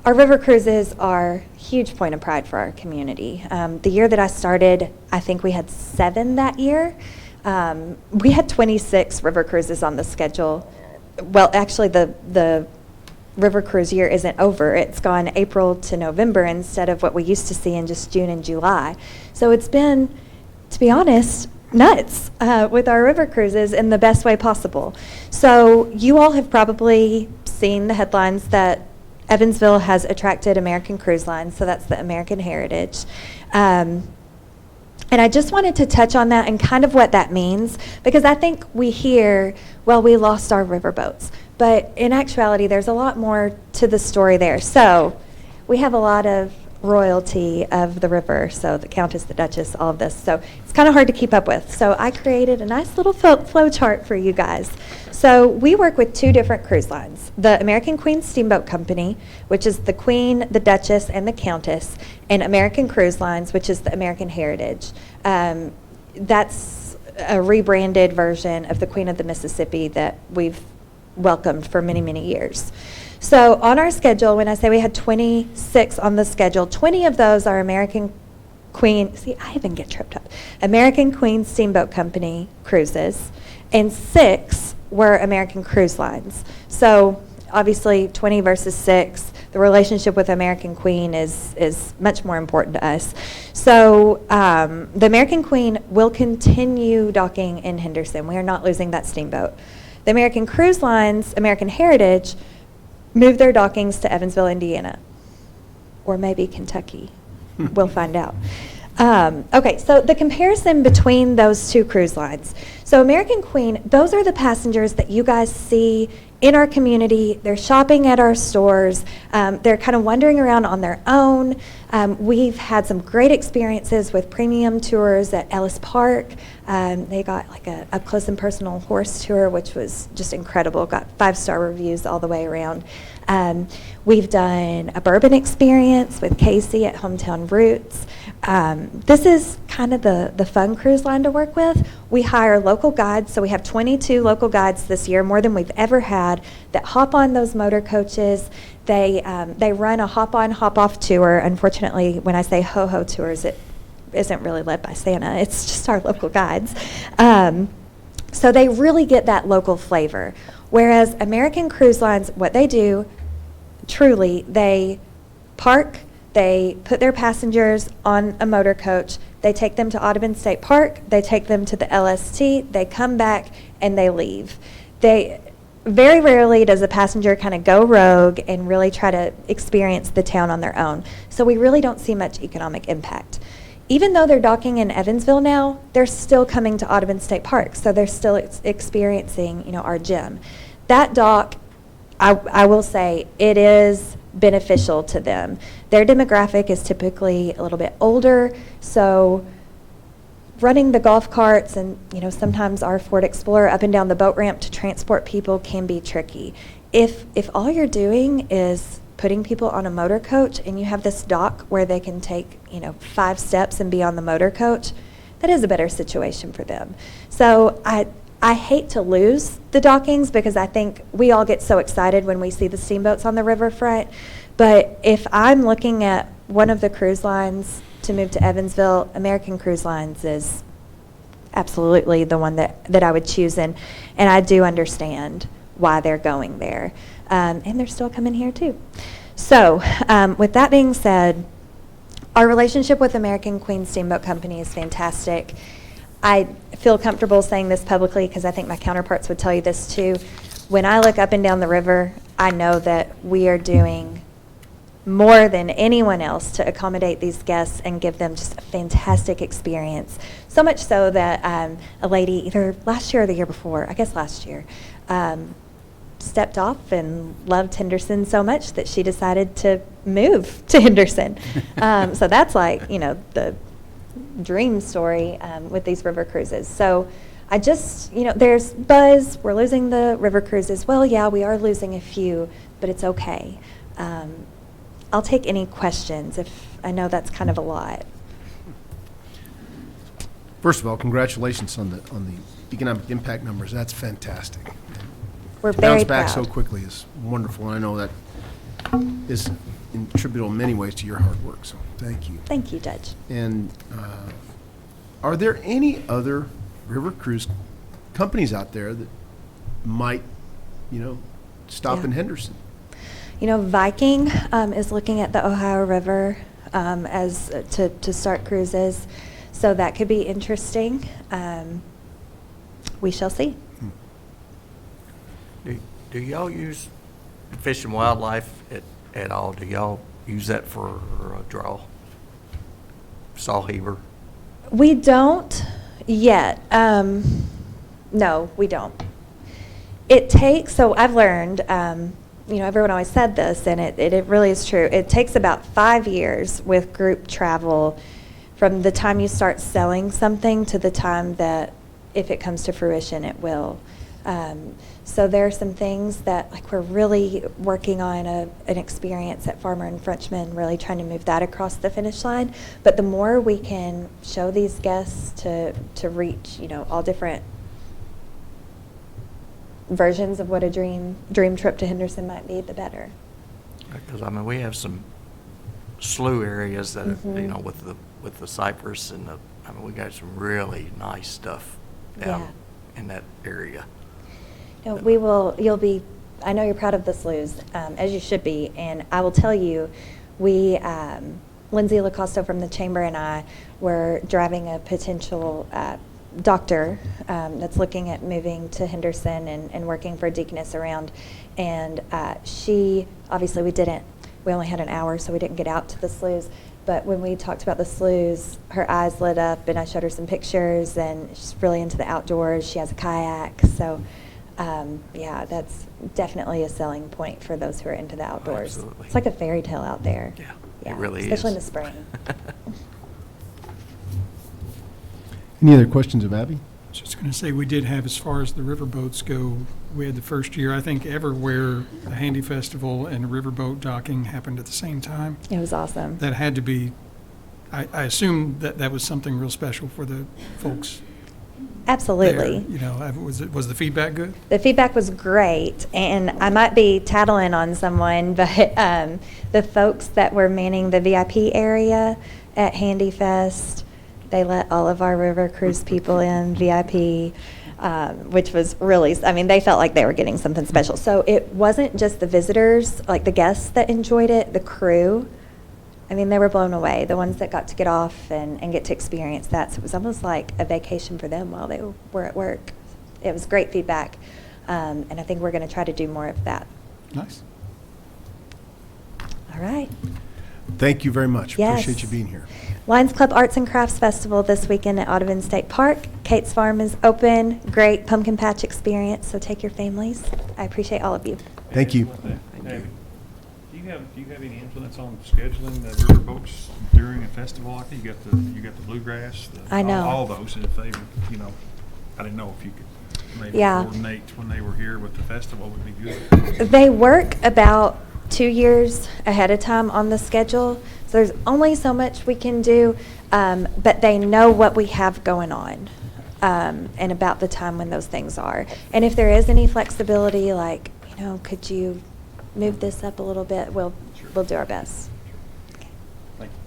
Speaker 5: our river cruises are a huge point of pride for our community. The year that I started, I think we had 7 that year. We had 26 river cruises on the schedule. Well, actually, the river cruise year isn't over. It's gone April to November instead of what we used to see in just June and July. So it's been, to be honest, nuts with our river cruises in the best way possible. So you all have probably seen the headlines that Evansville has attracted American Cruise Lines, so that's the American Heritage. And I just wanted to touch on that and kind of what that means, because I think we hear, well, we lost our riverboats. But in actuality, there's a lot more to the story there. So we have a lot of royalty of the river, so the Countess, the Duchess, all of this. So it's kind of hard to keep up with. So I created a nice little flow chart for you guys. So we work with 2 different cruise lines. The American Queen Steamboat Company, which is the Queen, the Duchess, and the Countess, and American Cruise Lines, which is the American Heritage. That's a rebranded version of the Queen of the Mississippi that we've welcomed for many, many years. So on our schedule, when I say we had 26 on the schedule, 20 of those are American Queen, see, I even get tripped up, American Queen Steamboat Company cruises, and 6 were American Cruise Lines. So obviously 20 versus 6, the relationship with American Queen is much more important to us. So the American Queen will continue docking in Henderson. We are not losing that steamboat. The American Cruise Lines, American Heritage, moved their dockings to Evansville, Indiana, or maybe Kentucky. We'll find out. Okay, so the comparison between those 2 cruise lines. So American Queen, those are the passengers that you guys see in our community. They're shopping at our stores. They're kind of wandering around on their own. We've had some great experiences with premium tours at Ellis Park. They got like a up close and personal horse tour, which was just incredible. Got 5-star reviews all the way around. We've done a bourbon experience with Casey at Hometown Roots. This is kind of the fun cruise line to work with. We hire local guides, so we have 22 local guides this year, more than we've ever had, that hop on those motor coaches. They run a hop-on, hop-off tour. Unfortunately, when I say ho-ho tours, it isn't really led by Santa. It's just our local guides. So they really get that local flavor. Whereas American Cruise Lines, what they do, truly, they park, they put their passengers on a motor coach, they take them to Audubon State Park, they take them to the LST, they come back, and they leave. very rarely does a passenger kind of go rogue and really try to experience the town on their own. So we really don't see much economic impact. Even though they're docking in Evansville now, they're still coming to Audubon State Park, so they're still experiencing, our gym. That dock, I will say, it is beneficial to them. Their demographic is typically a little bit older, so running the golf carts and, sometimes our Ford Explorer up and down the boat ramp to transport people can be tricky. If all you're doing is putting people on a motor coach and you have this dock where they can take, 5 steps and be on the motor coach, that is a better situation for them. So I hate to lose the dockings because I think we all get so excited when we see the steamboats on the riverfront. But if I'm looking at one of the cruise lines to move to Evansville, American Cruise Lines is absolutely the one that I would choose. And I do understand why they're going there. And they're still coming here too. So with that being said, our relationship with American Queen Steamboat Company is fantastic. I feel comfortable saying this publicly because I think my counterparts would tell you this too. When I look up and down the river, I know that we are doing more than anyone else to accommodate these guests and give them just a fantastic experience. So much so that a lady, either last year or the year before, I guess last year, stepped off and loved Henderson so much that she decided to move to Henderson. So that's like, the dream story with these river cruises. So I just, there's buzz. We're losing the river cruises. Well, yeah, we are losing a few, but it's okay. I'll take any questions if I know that's kind of a lot.
Speaker 1: First of all, congratulations on the economic impact numbers. That's fantastic.
Speaker 5: We're
Speaker 1: To
Speaker 5: very
Speaker 1: bounce back
Speaker 5: proud.
Speaker 1: so quickly is wonderful. And I know that is attributable in many ways to your hard work. So thank you.
Speaker 5: Thank you, Judge.
Speaker 1: And are there any other river cruise companies out there that might, stop
Speaker 5: Yeah.
Speaker 1: in Henderson?
Speaker 5: Viking is looking at the Ohio River as to start cruises, so that could be interesting. We shall see.
Speaker 8: Do y'all use Fish and Wildlife at all? Do y'all use that for a draw? Saw Heber?
Speaker 5: We don't yet. No, we don't. It takes, so I've learned, everyone always said this, and it really is true. It takes about 5 years with group travel from the time you start selling something to the time that, if it comes to fruition, it will. So there are some things that, we're really working on an experience at Farmer and Frenchman, really trying to move that across the finish line. But the more we can show these guests to reach, all different versions of what a dream trip to Henderson might be, the better.
Speaker 8: Because, we have some slough areas that,
Speaker 5: Mhm.
Speaker 8: with the cypress and we got some really nice stuff down in that area.
Speaker 5: I know you're proud of the sloughs, as you should be, and I will tell you, we, Lindsay Lacosto from the Chamber and I were driving a potential doctor that's looking at moving to Henderson and working for Deaconess around, and she, obviously we only had an hour, so we didn't get out to the sloughs, but when we talked about the sloughs, her eyes lit up, and I showed her some pictures, and she's really into the outdoors. She has a kayak, so that's definitely a selling point for those who are into the outdoors.
Speaker 8: Absolutely.
Speaker 5: It's like a fairy tale out there.
Speaker 8: Yeah, it really
Speaker 5: especially in the
Speaker 8: is.
Speaker 5: spring.
Speaker 1: Any other questions of Abby?
Speaker 9: I was just going to say, we did have, as far as the riverboats go, we had the first year, I think, ever where the Handy Festival and riverboat docking happened at the same time.
Speaker 5: It was awesome.
Speaker 9: That had to be, I assume that was something real special for the folks
Speaker 5: Absolutely.
Speaker 9: there. Was the feedback good?
Speaker 5: The feedback was great, and I might be tattling on someone, but the folks that were manning the VIP area at Handy Fest, they let all of our river cruise people in VIP, which was really, they felt like they were getting something special. So it wasn't just the visitors, like the guests that enjoyed it, the crew. They were blown away, the ones that got to get off and get to experience that. So it was almost like a vacation for them while they were at work. It was great feedback. And I think we're going to try to do more of that.
Speaker 9: Nice.
Speaker 5: All right.
Speaker 1: Thank you very much.
Speaker 5: Yes.
Speaker 1: Appreciate you being here.
Speaker 5: Lions Club Arts and Crafts Festival this weekend at Audubon State Park. Kate's Farm is open. Great pumpkin patch experience, so take your families. I appreciate all of you.
Speaker 1: Thank you.
Speaker 10: David, do you have any influence on scheduling the river boats during a festival like that? You got the bluegrass,
Speaker 5: I know.
Speaker 10: all those. If they, I didn't know if you could maybe
Speaker 5: Yeah.
Speaker 10: coordinate when they were here with the festival would be good.
Speaker 5: They work about 2 years ahead of time on the schedule, so there's only so much we can do, but they know what we have going on and about the time when those things are. And if there is any flexibility, like, could you move this up a little bit, we'll do our best. Okay.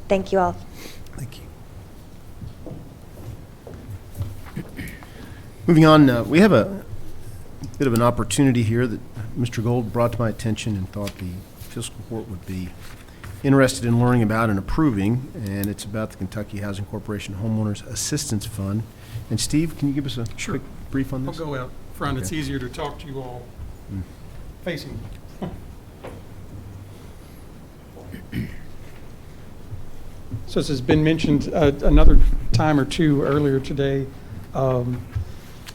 Speaker 5: Thank you all.
Speaker 1: Thank you. Moving on, we have a bit of an opportunity here that Mr. Gold brought to my attention and thought the fiscal court would be interested in learning about and approving, and it's about the Kentucky Housing Corporation Homeowners Assistance Fund. And Steve, can you give us a quick brief on
Speaker 9: I'll
Speaker 1: this?
Speaker 9: go out front. It's
Speaker 1: Okay.
Speaker 9: easier to talk to you all facing. So as has been mentioned another time or two earlier today,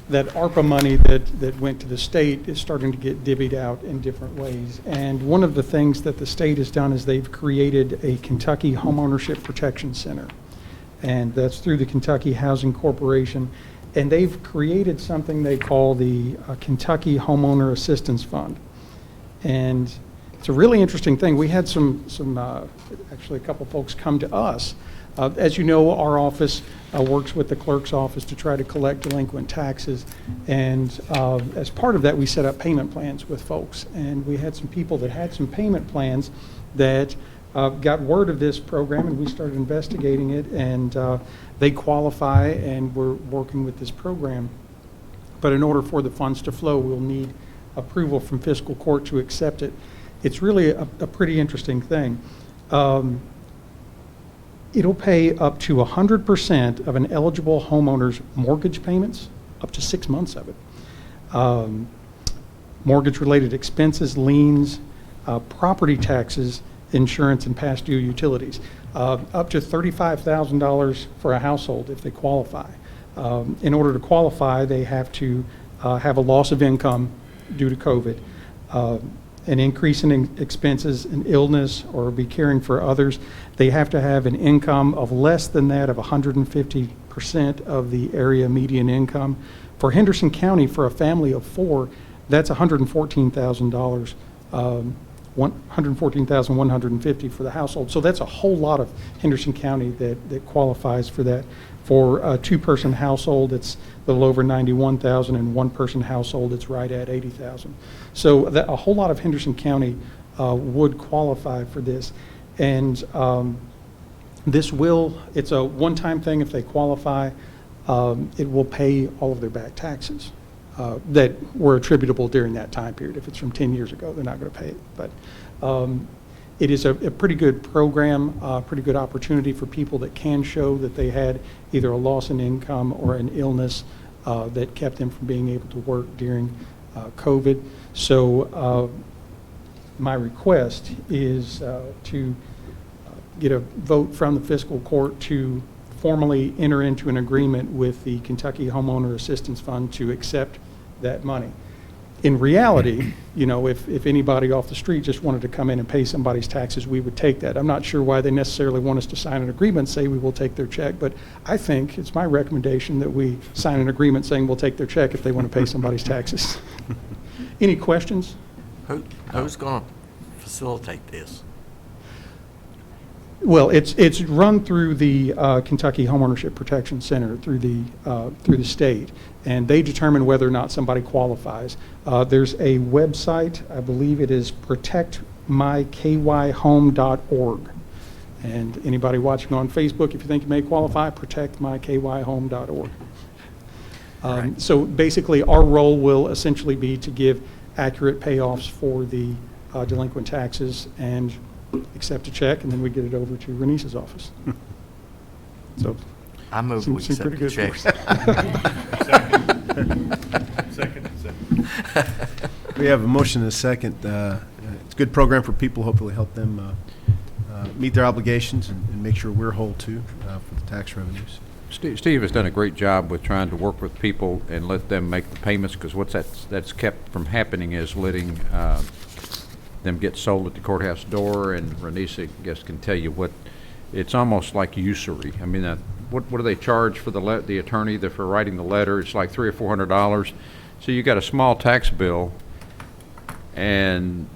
Speaker 9: that ARPA money that went to the state is starting to get divvied out in different ways. And one of the things that the state has done is they've created a Kentucky Homeownership Protection Center. And that's through the Kentucky Housing Corporation. And they've created something they call the Kentucky Homeowner Assistance Fund. And it's a really interesting thing. We had actually a couple folks come to us. As you know, our office works with the clerk's office to try to collect delinquent taxes. And as part of that, we set up payment plans with folks. And we had some people that had some payment plans that got word of this program, and we started investigating it, and they qualify, and we're working with this program. But in order for the funds to flow, we'll need approval from fiscal court to accept it. It's really a pretty interesting thing. It'll pay up to 100% of an eligible homeowner's mortgage payments, up to 6 months of it. Mortgage-related expenses, liens, property taxes, insurance, and past due utilities. Up to $35,000 for a household if they qualify. In order to qualify, they have to have a loss of income due to COVID, an increase in expenses, an illness, or be caring for others. They have to have an income of less than that of 150% of the area median income. For Henderson County, for a family of 4, that's $114,000, $114,150 for the household. So that's a whole lot of Henderson County that qualifies for that. For a 2-person household, it's a little over $91,000, and 1-person household, it's right at $80,000. So a whole lot of Henderson County would qualify for this. And it's a one-time thing if they qualify. It will pay all of their back taxes that were attributable during that time period. If it's from 10 years ago, they're not going to pay it. But it is a pretty good program, pretty good opportunity for people that can show that they had either a loss in income or an illness that kept them from being able to work during COVID. So my request is to get a vote from the fiscal court to formally enter into an agreement with the Kentucky Homeowner Assistance Fund to accept that money. In reality, if anybody off the street just wanted to come in and pay somebody's taxes, we would take that. I'm not sure why they necessarily want us to sign an agreement and say we will take their check, but I think it's my recommendation that we sign an agreement saying we'll take their check if they want to pay somebody's taxes. Any questions?
Speaker 8: Who's going to facilitate this?
Speaker 9: Well, it's run through the Kentucky Homeownership Protection Center through the state, and they determine whether or not somebody qualifies. There's a website, I believe it is protectmykyhome.org. And anybody watching on Facebook, if you think you may qualify, protectmykyhome.org.
Speaker 8: Right.
Speaker 9: So basically, our role will essentially be to give accurate payoffs for the delinquent taxes and accept a check, and then we get it over to Renice's office. So
Speaker 8: I move we
Speaker 9: seems
Speaker 8: accept
Speaker 9: pretty
Speaker 8: the
Speaker 9: good
Speaker 8: check.
Speaker 9: for us.
Speaker 10: Second.
Speaker 1: We have a motion and a second. It's a good program for people, hopefully help them meet their obligations and make sure we're whole too for the tax revenues.
Speaker 7: Steve has done a great job with trying to work with people and let them make the payments, because what's that's kept from happening is letting them get sold at the courthouse door, and Renisa, I guess, can tell you what, it's almost like usury. I mean, what do they charge for the attorney for writing the letter? It's like $300 or $400. So you got a small tax bill, and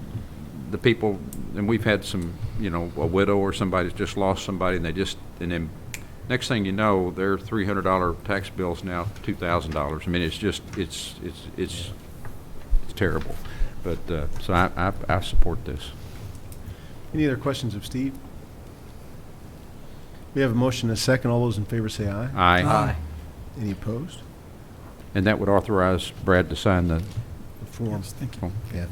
Speaker 7: the people, and we've had some, a widow or somebody that's just lost somebody, and then next thing you know, their $300 tax bill's now $2,000. I mean, it's just, it's terrible. But, so I support this.
Speaker 1: Any other questions of Steve? We have a motion and a second. All those in favor say aye.
Speaker 7: Aye.
Speaker 1: Any opposed?
Speaker 7: And that would authorize Brad to sign the
Speaker 1: Form.
Speaker 9: Yes, thank you.
Speaker 1: Yeah.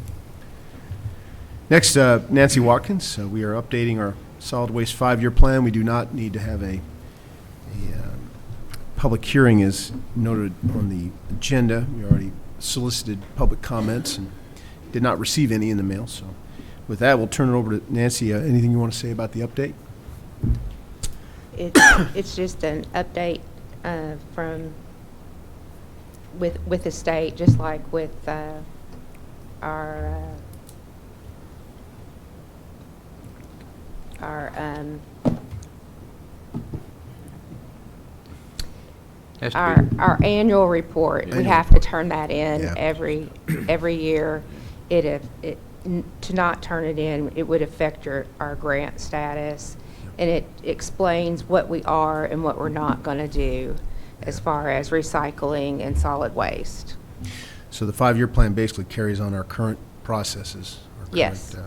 Speaker 1: Next, Nancy Watkins. We are updating our solid waste 5-year plan. We do not need to have a public hearing as noted on the agenda. We already solicited public comments and did not receive any in the mail. So with that, we'll turn it over to Nancy. Anything you want to say about the update?
Speaker 11: It's just an update from with the state, just like with our annual report. We have to turn that in every year. To not turn it in, it would affect our grant status, and it explains what we are and what we're not going to do as far as recycling and solid waste.
Speaker 1: So the 5-year plan basically carries on our current processes, our current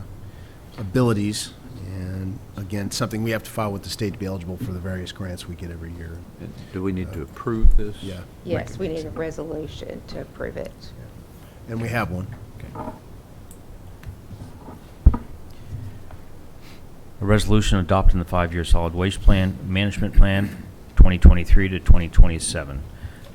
Speaker 1: abilities, and again, something we have to file with the state to be eligible for the various grants we get every year.
Speaker 7: And do we need to approve this?
Speaker 1: Yeah.
Speaker 11: Yes, we need a resolution to approve it.
Speaker 1: And we have one.
Speaker 7: Okay.
Speaker 3: A resolution adopting the 5-year solid waste plan, management plan, 2023 to 2027.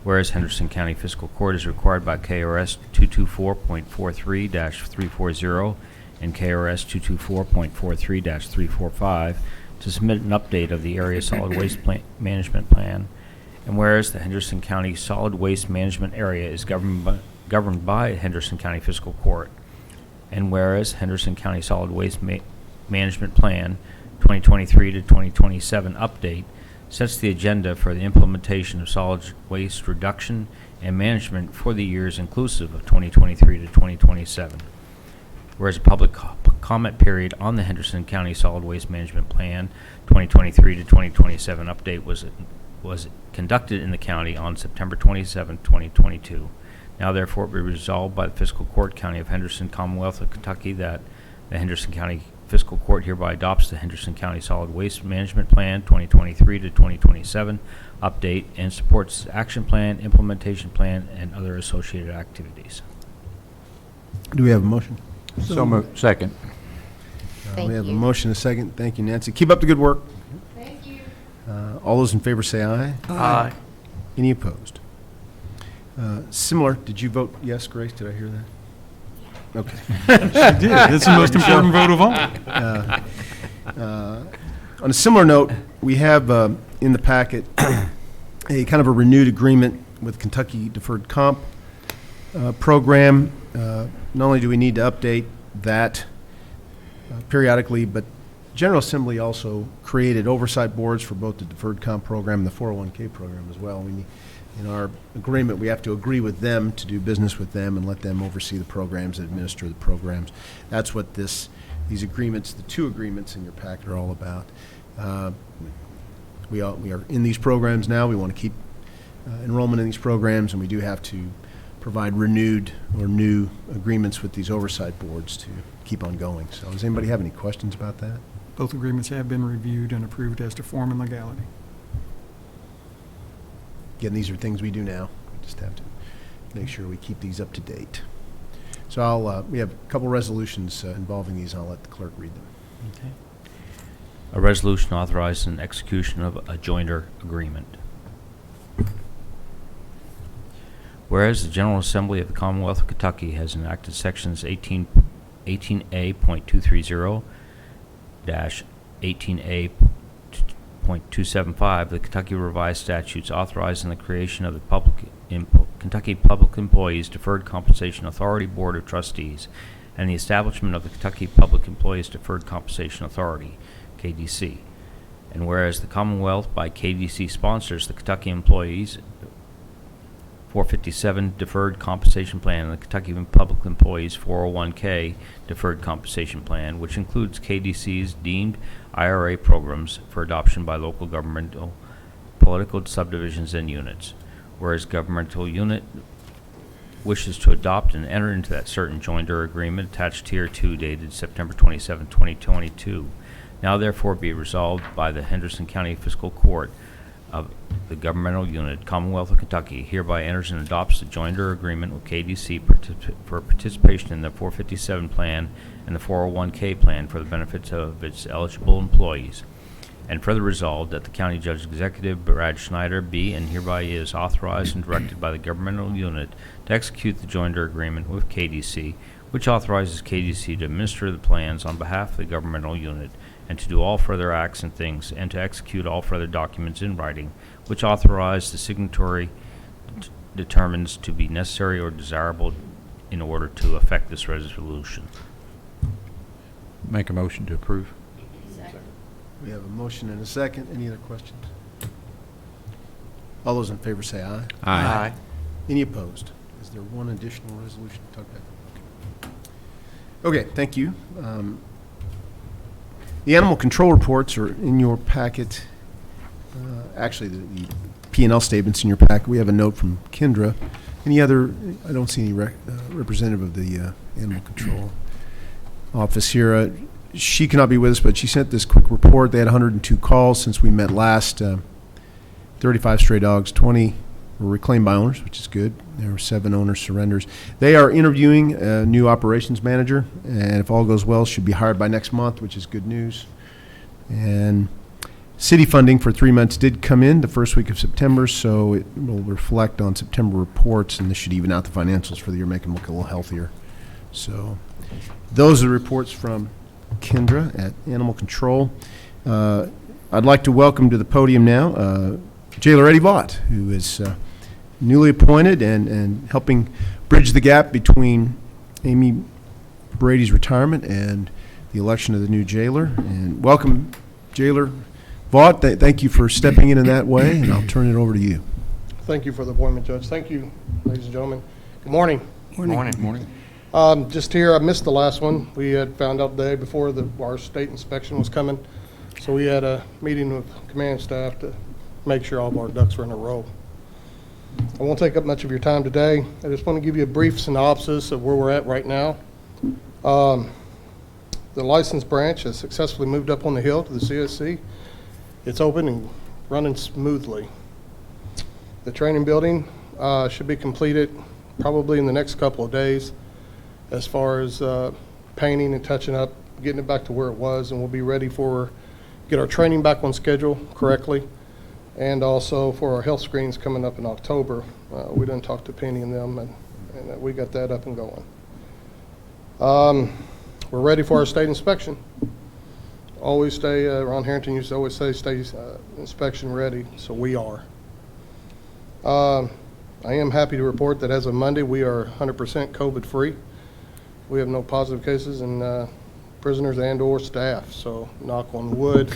Speaker 3: Whereas Henderson County Fiscal Court is required by KRS 224.43-340 and KRS 224.43-345 to submit an update of the area solid waste management plan. And whereas the Henderson County Solid Waste Management Area is governed by Henderson County Fiscal Court. And whereas Henderson County Solid Waste Management Plan 2023 to 2027 update sets the agenda for the implementation of solid waste reduction and management for the years inclusive of 2023 to 2027. Whereas a public comment period on the Henderson County Solid Waste Management Plan 2023 to 2027 update was conducted in the county on September 27, 2022. Now therefore be resolved by the Fiscal Court, County of Henderson, Commonwealth of Kentucky, that the Henderson County Fiscal Court hereby adopts the Henderson County Solid Waste Management Plan 2023 to 2027 update and supports the action plan, implementation plan, and other associated activities.
Speaker 1: Do we have a motion?
Speaker 7: So moved. Second.
Speaker 11: Thank
Speaker 1: We have a
Speaker 11: you.
Speaker 1: motion and a second. Thank you, Nancy. Keep up the good work.
Speaker 4: Thank you.
Speaker 1: All those in favor say aye.
Speaker 8: Aye.
Speaker 1: Any opposed? Similar, did you vote yes, Grace? Did I hear that? Okay.
Speaker 9: I did. That's the most important vote of all.
Speaker 1: On a similar note, we have in the packet a kind of a renewed agreement with Kentucky Deferred Comp program. Not only do we need to update that periodically, but General Assembly also created oversight boards for both the Deferred Comp program and the 401k program as well. In our agreement, we have to agree with them to do business with them and let them oversee the programs and administer the programs. That's what these agreements, the 2 agreements in your packet, are all about. We are in these programs now. We want to keep enrollment in these programs, and we do have to provide renewed or new agreements with these oversight boards to keep on going. So does anybody have any questions about that?
Speaker 9: Both agreements have been reviewed and approved as to form and legality.
Speaker 1: Again, these are things we do now. We just have to make sure we keep these up to date. So we have a couple resolutions involving these. I'll let the clerk read them.
Speaker 3: Okay. A resolution authorizing execution of a jointer agreement. Whereas the General Assembly of the Commonwealth of Kentucky has enacted sections 18A.230-18A.275 of the Kentucky Revised Statutes authorizing the creation of the Kentucky Public Employees Deferred Compensation Authority Board of Trustees and the establishment of the Kentucky Public Employees Deferred Compensation Authority, KDC. And whereas the Commonwealth by KDC sponsors the Kentucky Employees 457 Deferred Compensation Plan and the Kentucky Public Employees 401k Deferred Compensation Plan, which includes KDC's deemed IRA programs for adoption by local governmental political subdivisions and units. Whereas governmental unit wishes to adopt and enter into that certain joinder agreement attached here 2 dated September 27, 2022. Now therefore be resolved by the Henderson County Fiscal Court of the governmental unit, Commonwealth of Kentucky, hereby enters and adopts the joinder agreement with KDC for participation in the 457 plan and the 401k plan for the benefits of its eligible employees. And further resolved that the County Judge Executive Brad Schneider be and hereby is authorized and directed by the governmental unit to execute the joinder agreement with KDC, which authorizes KDC to administer the plans on behalf of the governmental unit and to do all further acts and things, and to execute all further documents in writing, which authorize the signatory determines to be necessary or desirable in order to effect this resolution.
Speaker 7: Make a motion to approve.
Speaker 1: We have a motion and a second. Any other questions? All those in favor say aye.
Speaker 8: Aye.
Speaker 1: Any opposed? Is there one additional resolution to talk about? Okay, thank you. The animal control reports are in your packet. Actually, the P&L statements in your packet. We have a note from Kendra. Any other? I don't see any representative of the animal control office here. She cannot be with us, but she sent this quick report. They had 102 calls since we met last. 35 stray dogs, 20 were reclaimed by owners, which is good. There were 7 owner surrenders. They are interviewing a new operations manager, and if all goes well, should be hired by next month, which is good news. And city funding for 3 months did come in the first week of September, so it will reflect on September reports, and this should even out the financials for the year, make them look a little healthier. So those are the reports from Kendra at Animal Control. I'd like to welcome to the podium now Jailer Eddie Vaught, who is newly appointed and helping bridge the gap between Amy Brady's retirement and the election of the new jailer. And welcome, Jailer Vaught. Thank you for stepping in that way, and I'll turn it over to you.
Speaker 12: Thank you for the appointment, Judge. Thank you, ladies and gentlemen. Good morning.
Speaker 8: Morning.
Speaker 12: Just here, I missed the last one. We had found out the day before our state inspection was coming, so we had a meeting with command staff to make sure all of our ducks were in a row. I won't take up much of your time today. I just want to give you a brief synopsis of where we're at right now. The license branch has successfully moved up on the hill to the CSC. It's open and running smoothly. The training building should be completed probably in the next couple of days as far as painting and touching up, getting it back to where it was, and we'll be ready for get our training back on schedule correctly, and also for our health screens coming up in October. We done talked to Penny and them, and we got that up and going. We're ready for our state inspection. Always stay, Ron Harrington used to always say, stay inspection ready, so we are. I am happy to report that as of Monday, we are 100% COVID free. We have no positive cases in prisoners and or staff, so knock on wood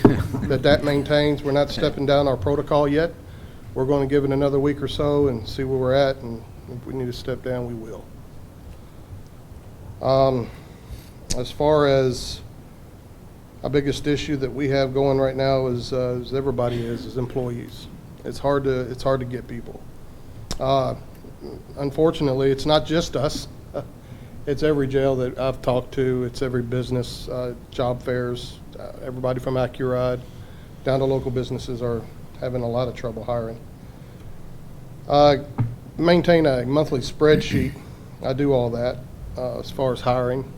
Speaker 12: that maintains. We're not stepping down our protocol yet. We're going to give it another week or so and see where we're at, and if we need to step down, we will. As far as our biggest issue that we have going right now is, as everybody is employees. It's hard to get people. Unfortunately, it's not just us. It's every jail that I've talked to. It's every business, job fairs, everybody from Accuride down to local businesses are having a lot of trouble hiring. Maintain a monthly spreadsheet. I do all that as far as hiring.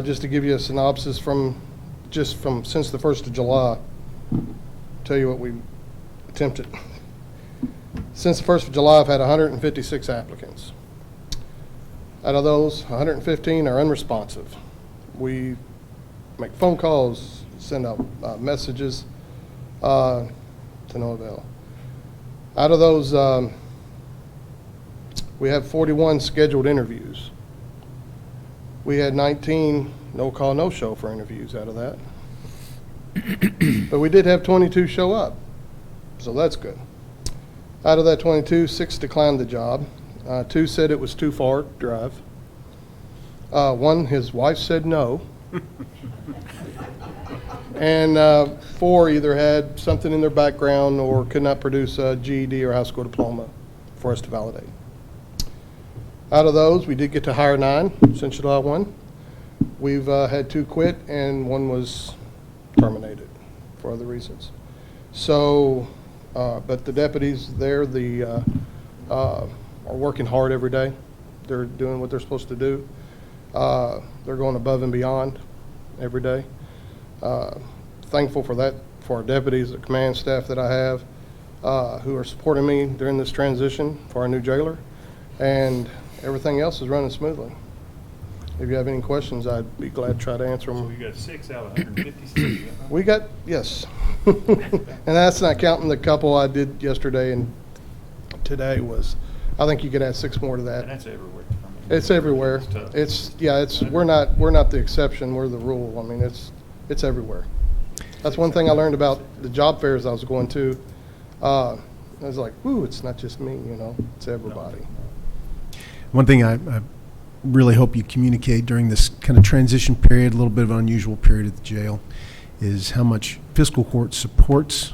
Speaker 12: Just to give you a synopsis since the 1st of July, tell you what we attempted. Since the 1st of July, I've had 156 applicants. Out of those, 115 are unresponsive. We make phone calls, send out messages to no avail. Out of those, we have 41 scheduled interviews. We had 19 no-call, no-show for interviews out of that. But we did have 22 show up, so that's good. Out of that 22, 6 declined the job. 2 said it was too far to drive. 1, his wife said no. And 4 either had something in their background or could not produce a GED or high school diploma for us to validate. Out of those, we did get to hire 9 since July 1. We've had 2 quit and 1 was terminated for other reasons. So, but the deputies there, are working hard every day. They're doing what they're supposed to do. They're going above and beyond every day. Thankful for that, for our deputies, the command staff that I have, who are supporting me during this transition for our new jailer, and everything else is running smoothly. If you have any questions, I'd be glad to try to answer them.
Speaker 10: So you got 6 out of 156.
Speaker 12: We got, yes. And that's not counting the couple I did yesterday and today was, I think you could add 6 more to that.
Speaker 10: And that's everywhere.
Speaker 12: It's everywhere.
Speaker 10: It's tough.
Speaker 12: We're not the exception, we're the rule. I mean, it's everywhere. That's one thing I learned about the job fairs I was going to. I was like, ooh, it's not just me, it's everybody.
Speaker 1: One thing I really hope you communicate during this kind of transition period, a little bit of an unusual period at the jail, is how much fiscal court supports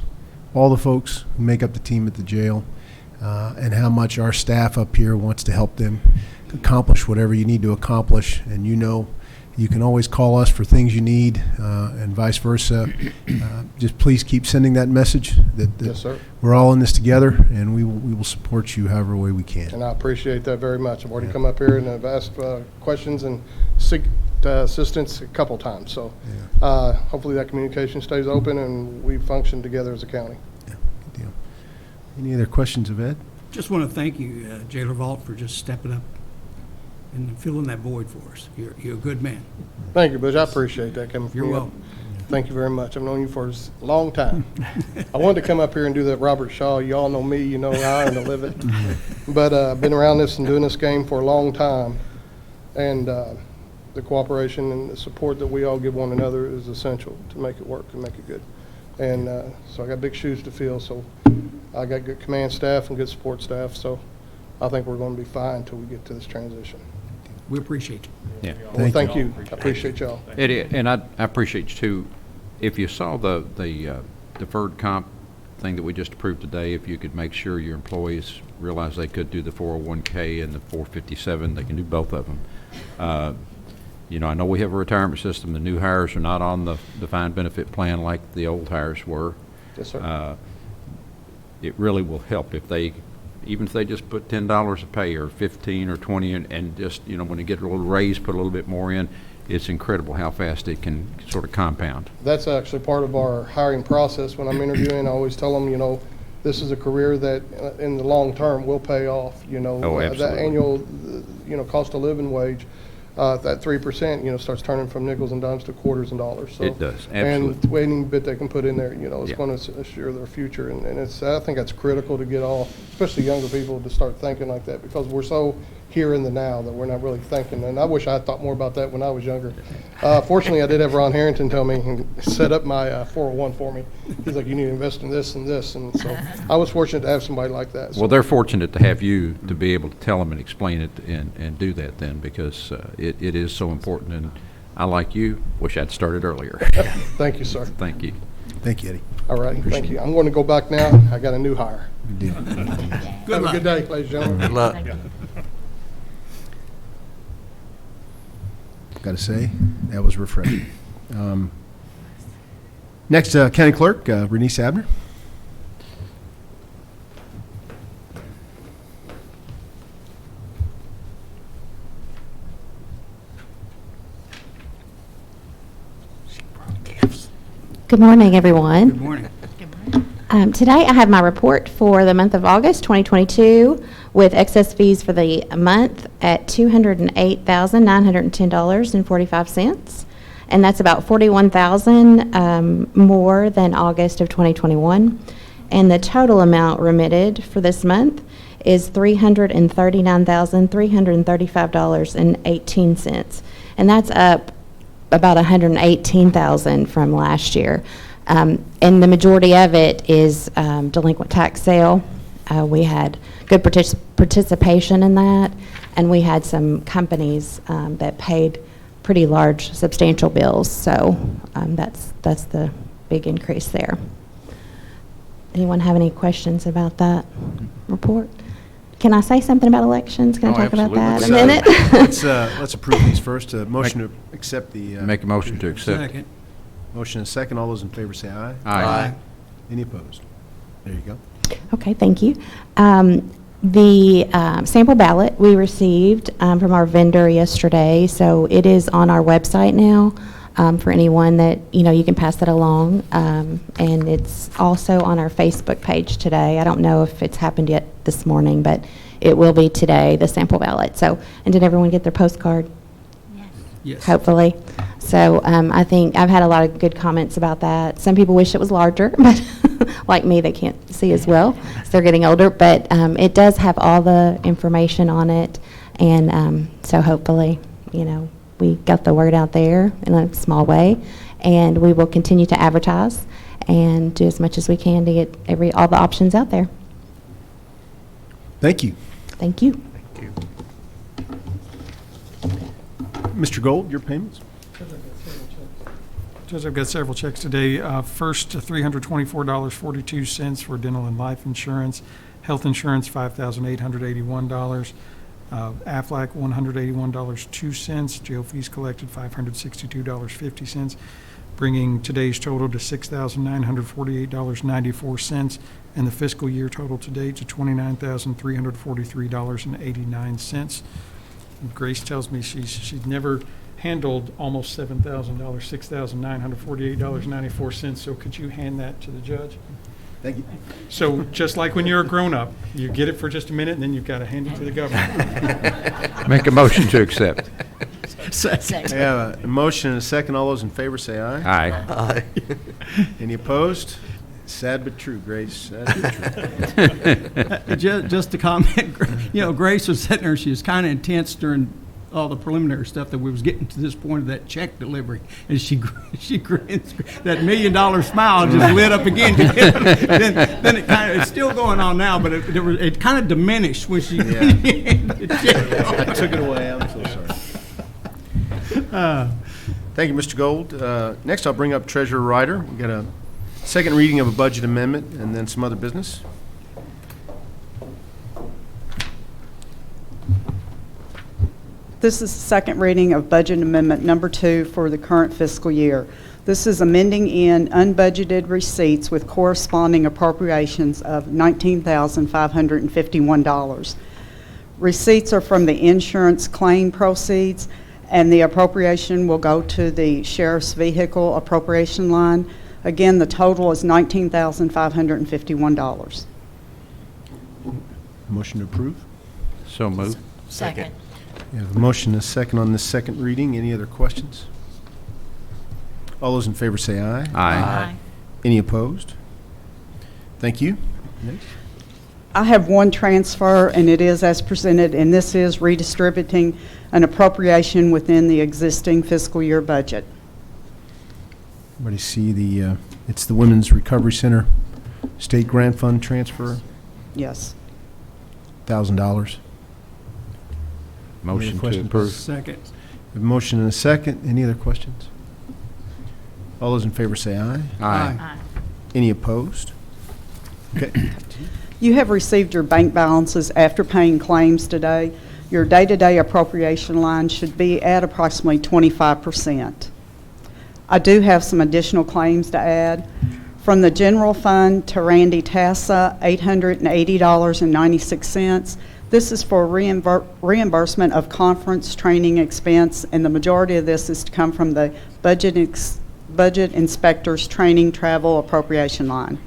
Speaker 1: all the folks who make up the team at the jail, and how much our staff up here wants to help them accomplish whatever you need to accomplish. And you can always call us for things you need, and vice versa. Just please keep sending that message that
Speaker 12: Yes, sir.
Speaker 1: we're all in this together, and we will support you however way we can.
Speaker 12: And I appreciate that very much. I've already come up here and I've asked questions and seek assistance a couple times. So hopefully that communication stays open and we function together as a county.
Speaker 1: Yeah, good deal. Any other questions of Ed?
Speaker 13: Just want to thank you, Jailer Vault, for just stepping up and filling that void for us. You're a good man.
Speaker 12: Thank you, Butch. I appreciate that coming from you.
Speaker 13: You're welcome.
Speaker 12: Thank you very much. I've known you for a long time. I wanted to come up here and do that Robert Shaw. You all know me. You know how I earn to live it. But I've been around this and doing this game for a long time. And the cooperation and the support that we all give one another is essential to make it work and make it good. And so I got big shoes to fill. So I got good command staff and good support staff. So I think we're going to be fine until we get to this transition.
Speaker 13: We appreciate you.
Speaker 7: Yeah.
Speaker 12: Well, thank you. I appreciate y'all.
Speaker 7: And I appreciate you too. If you saw the deferred comp thing that we just approved today, if you could make sure your employees realize they could do the 401k and the 457, they can do both of them. I know we have a retirement system. The new hires are not on the defined benefit plan like the old hires were.
Speaker 12: Yes, sir.
Speaker 7: It really will help if they, even if they just put $10 a pay or 15 or 20 and just, when they get a little raise, put a little bit more in. It's incredible how fast it can sort of compound.
Speaker 12: That's actually part of our hiring process. When I'm interviewing, I always tell them, this is a career that in the long term will pay off.
Speaker 7: Oh, absolutely.
Speaker 12: That annual, cost of living wage, that 3%, starts turning from nickels and dimes to quarters and dollars. So,
Speaker 7: It does, absolutely.
Speaker 12: And any bit they can put in there, is
Speaker 7: Yeah.
Speaker 12: going to assure their future. And I think that's critical to get all, especially younger people, to start thinking like that, because we're so here in the now that we're not really thinking. And I wish I had thought more about that when I was younger. Fortunately, I did have Ron Harrington tell me and set up my 401 for me. He's like, you need to invest in this and this. And so I was fortunate to have somebody like that. So.
Speaker 7: Well, they're fortunate to have you to be able to tell them and explain it and do that then, because it is so important. And I, like you, wish I'd started earlier.
Speaker 12: Thank you, sir.
Speaker 7: Thank you.
Speaker 1: Thank you, Eddie.
Speaker 12: All right, thank you. I'm going to go back now. I got a new hire.
Speaker 1: Good deal.
Speaker 12: Have a good day, ladies and gentlemen.
Speaker 8: Good luck.
Speaker 1: Got to say, that was refreshing. Next, County Clerk, Renice Abner.
Speaker 14: Good morning, everyone.
Speaker 13: Good morning.
Speaker 14: Today, I have my report for the month of August 2022 with excess fees for the month at $208,910.45. And that's about $41,000 more than August of 2021. And the total amount remitted for this month is $339,335.18. And that's up about $118,000 from last year. And the majority of it is delinquent tax sale. We had good participation in that, and we had some companies that paid pretty large, substantial bills. So that's the big increase there. Anyone have any questions about that report? Can I say something about elections? Can I talk about that a minute?
Speaker 1: Let's approve these first. Motion to accept the.
Speaker 7: Make a motion to accept.
Speaker 13: Second.
Speaker 1: Motion and second. All those in favor say aye.
Speaker 7: Aye.
Speaker 1: Any opposed? There you go.
Speaker 14: Okay, thank you. The sample ballot we received from our vendor yesterday, so it is on our website now for anyone that, you can pass that along. And it's also on our Facebook page today. I don't know if it's happened yet this morning, but it will be today, the sample ballot. So, and did everyone get their postcard?
Speaker 13: Yes.
Speaker 14: Hopefully. So I think I've had a lot of good comments about that. Some people wish it was larger, but like me, they can't see as well, so they're getting older. But it does have all the information on it, and so hopefully, we got the word out there in a small way, and we will continue to advertise and do as much as we can to get all the options out there.
Speaker 1: Thank you.
Speaker 14: Thank you.
Speaker 1: Mr. Gold, your payments?
Speaker 9: Judge, I've got several checks today. First, $324.42 for dental and life insurance. Health insurance, $5,881. Aflac, $181.02. Jail fees collected, $562.50, bringing today's total to $6,948.94, and the fiscal year total to date to $29,343.89. Grace tells me she's never handled almost $7,000, $6,948.94. So could you hand that to the judge?
Speaker 1: Thank you.
Speaker 9: So just like when you're a grown-up, you get it for just a minute, and then you've got to hand it to the government.
Speaker 7: Make a motion to accept.
Speaker 1: I have a motion and a second. All those in favor say aye.
Speaker 7: Aye.
Speaker 1: Any opposed? Sad but true, Grace. Sad but true.
Speaker 13: Just to comment, Grace was sitting there, she was kind of intense during all the preliminary stuff that we was getting to this point of that check delivery, and she grins, that $1 million smile just lit up again. then it it's still going on now, but it kind of diminished when she handed the check.
Speaker 1: I took it away. I'm so sorry. Thank you, Mr. Gold. Next, I'll bring up Treasurer Ryder. We got a second reading of a budget amendment and then some other business.
Speaker 15: This is the second reading of Budget Amendment Number 2 for the current fiscal year. This is amending in unbudgeted receipts with corresponding appropriations of $19,551. Receipts are from the insurance claim proceeds, and the appropriation will go to the sheriff's vehicle appropriation line. Again, the total is $19,551.
Speaker 1: Motion to approve.
Speaker 7: So moved.
Speaker 4: Second.
Speaker 1: We have a motion and a second on this second reading. Any other questions? All those in favor say aye.
Speaker 7: Aye.
Speaker 1: Any opposed? Thank you. Next.
Speaker 15: I have one transfer, and it is as presented, and this is redistributing an appropriation within the existing fiscal year budget.
Speaker 1: Everybody see it's the Women's Recovery Center State Grant Fund transfer,
Speaker 15: Yes.
Speaker 1: $1,000.
Speaker 7: Motion to
Speaker 1: questions?
Speaker 7: approve.
Speaker 13: Second.
Speaker 1: A motion and a second. Any other questions? All those in favor say aye.
Speaker 7: Aye.
Speaker 1: Any opposed? Okay.
Speaker 15: You have received your bank balances after paying claims today. Your day-to-day appropriation line should be at approximately 25%. I do have some additional claims to add. From the general fund to Randy Tassa, $880.96. This is for reimbursement of conference training expense, and the majority of this is to come from the budget inspector's training travel appropriation line.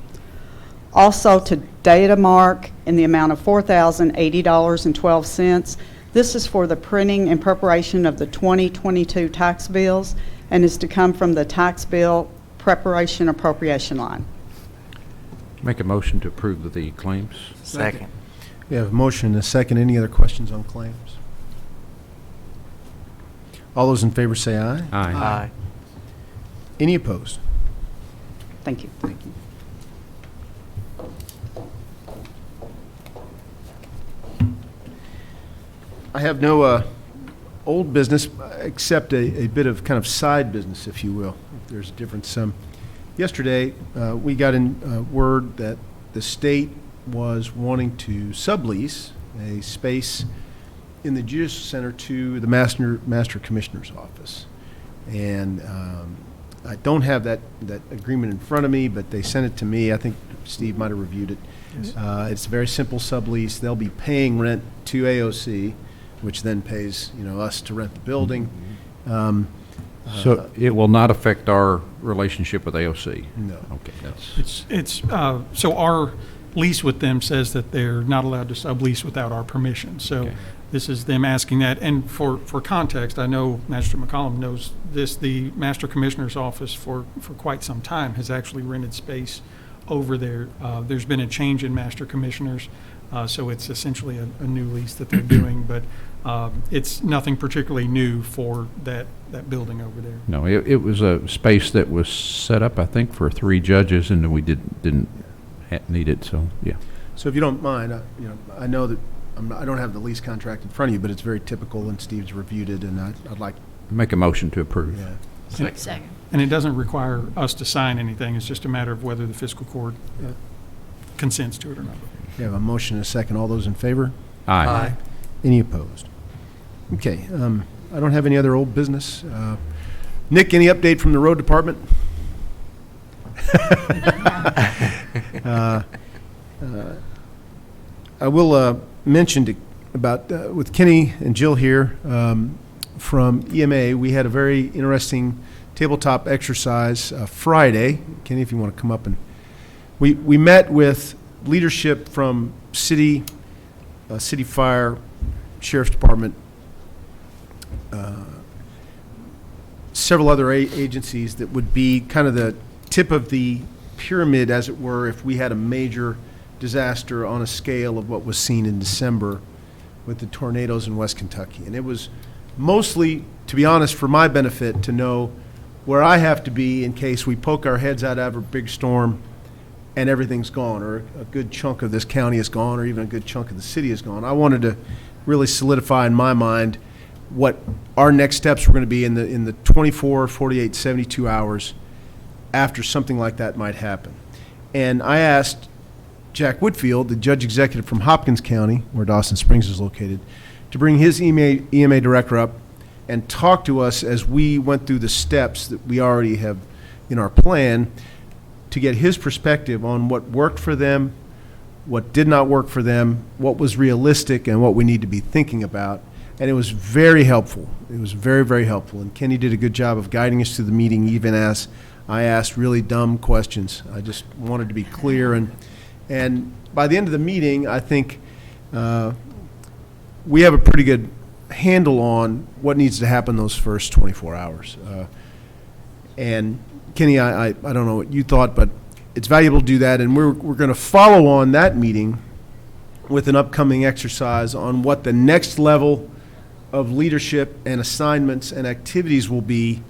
Speaker 15: Also to Datamark in the amount of $4,080.12. This is for the printing and preparation of the 2022 tax bills and is to come from the tax bill preparation appropriation line.
Speaker 7: Make a motion to approve the claims.
Speaker 8: Second.
Speaker 1: We have a motion and a second. Any other questions on claims? All those in favor say aye.
Speaker 8: Aye.
Speaker 1: Any opposed?
Speaker 15: Thank you.
Speaker 1: Thank you. I have no old business except a bit of kind of side business, if you will, if there's a difference. Yesterday, we got in word that the state was wanting to sublease a space in the Judicial Center to the Master Commissioner's office. And I don't have that agreement in front of me, but they sent it to me. I think Steve might have reviewed it. Yes. It's a very simple sublease. They'll be paying rent to AOC, which then pays us to rent the building.
Speaker 7: So it will not affect our relationship with AOC?
Speaker 1: No.
Speaker 7: Okay,
Speaker 9: So our lease with them says that they're not allowed to sublease without our permission. So
Speaker 7: Okay.
Speaker 9: this is them asking that. And for context, I know Magistrate McCollum knows this. The Master Commissioner's office for quite some time has actually rented space over there. There's been a change in Master Commissioners, so it's essentially a new lease that they're doing. But it's nothing particularly new for that building over there.
Speaker 7: No, it was a space that was set up, I think, for 3 judges, and we didn't need it, so, yeah.
Speaker 1: So if you don't mind, I know that I don't have the lease contract in front of you, but it's very typical, and Steve's reviewed it, and I'd like...
Speaker 7: Make a motion to approve.
Speaker 1: Yeah.
Speaker 4: Second.
Speaker 9: And it doesn't require us to sign anything. It's just a matter of whether the fiscal court consents to it or not.
Speaker 1: We have a motion and a second. All those in favor?
Speaker 7: Aye.
Speaker 1: Any opposed? Okay, I don't have any other old business. Nick, any update from the road department? I will mention about with Kenny and Jill here from EMA, we had a very interesting tabletop exercise Friday. Kenny, if you want to come up, and we met with leadership from city fire, sheriff's department, several other agencies that would be kind of the tip of the pyramid, as it were, if we had a major disaster on a scale of what was seen in December with the tornadoes in West Kentucky. And it was mostly, to be honest, for my benefit to know where I have to be in case we poke our heads out of a big storm and everything's gone, or a good chunk of this county is gone, or even a good chunk of the city is gone. I wanted to really solidify in my mind what our next steps were going to be in the 24, 48, 72 hours after something like that might happen. And I asked Jack Whitfield, the judge executive from Hopkins County, where Dawson Springs is located, to bring his EMA director up and talk to us as we went through the steps that we already have in our plan to get his perspective on what worked for them, what did not work for them, what was realistic, and what we need to be thinking about. And it was very helpful. It was very, very helpful. And Kenny did a good job of guiding us through the meeting, even as I asked really dumb questions. I just wanted to be clear. And by the end of the meeting, I think we have a pretty good handle on what needs to happen those first 24 hours. And Kenny, I don't know what you thought, but it's valuable to do that. And we're going to follow on that meeting with an upcoming exercise on what the next level of leadership and assignments and activities will be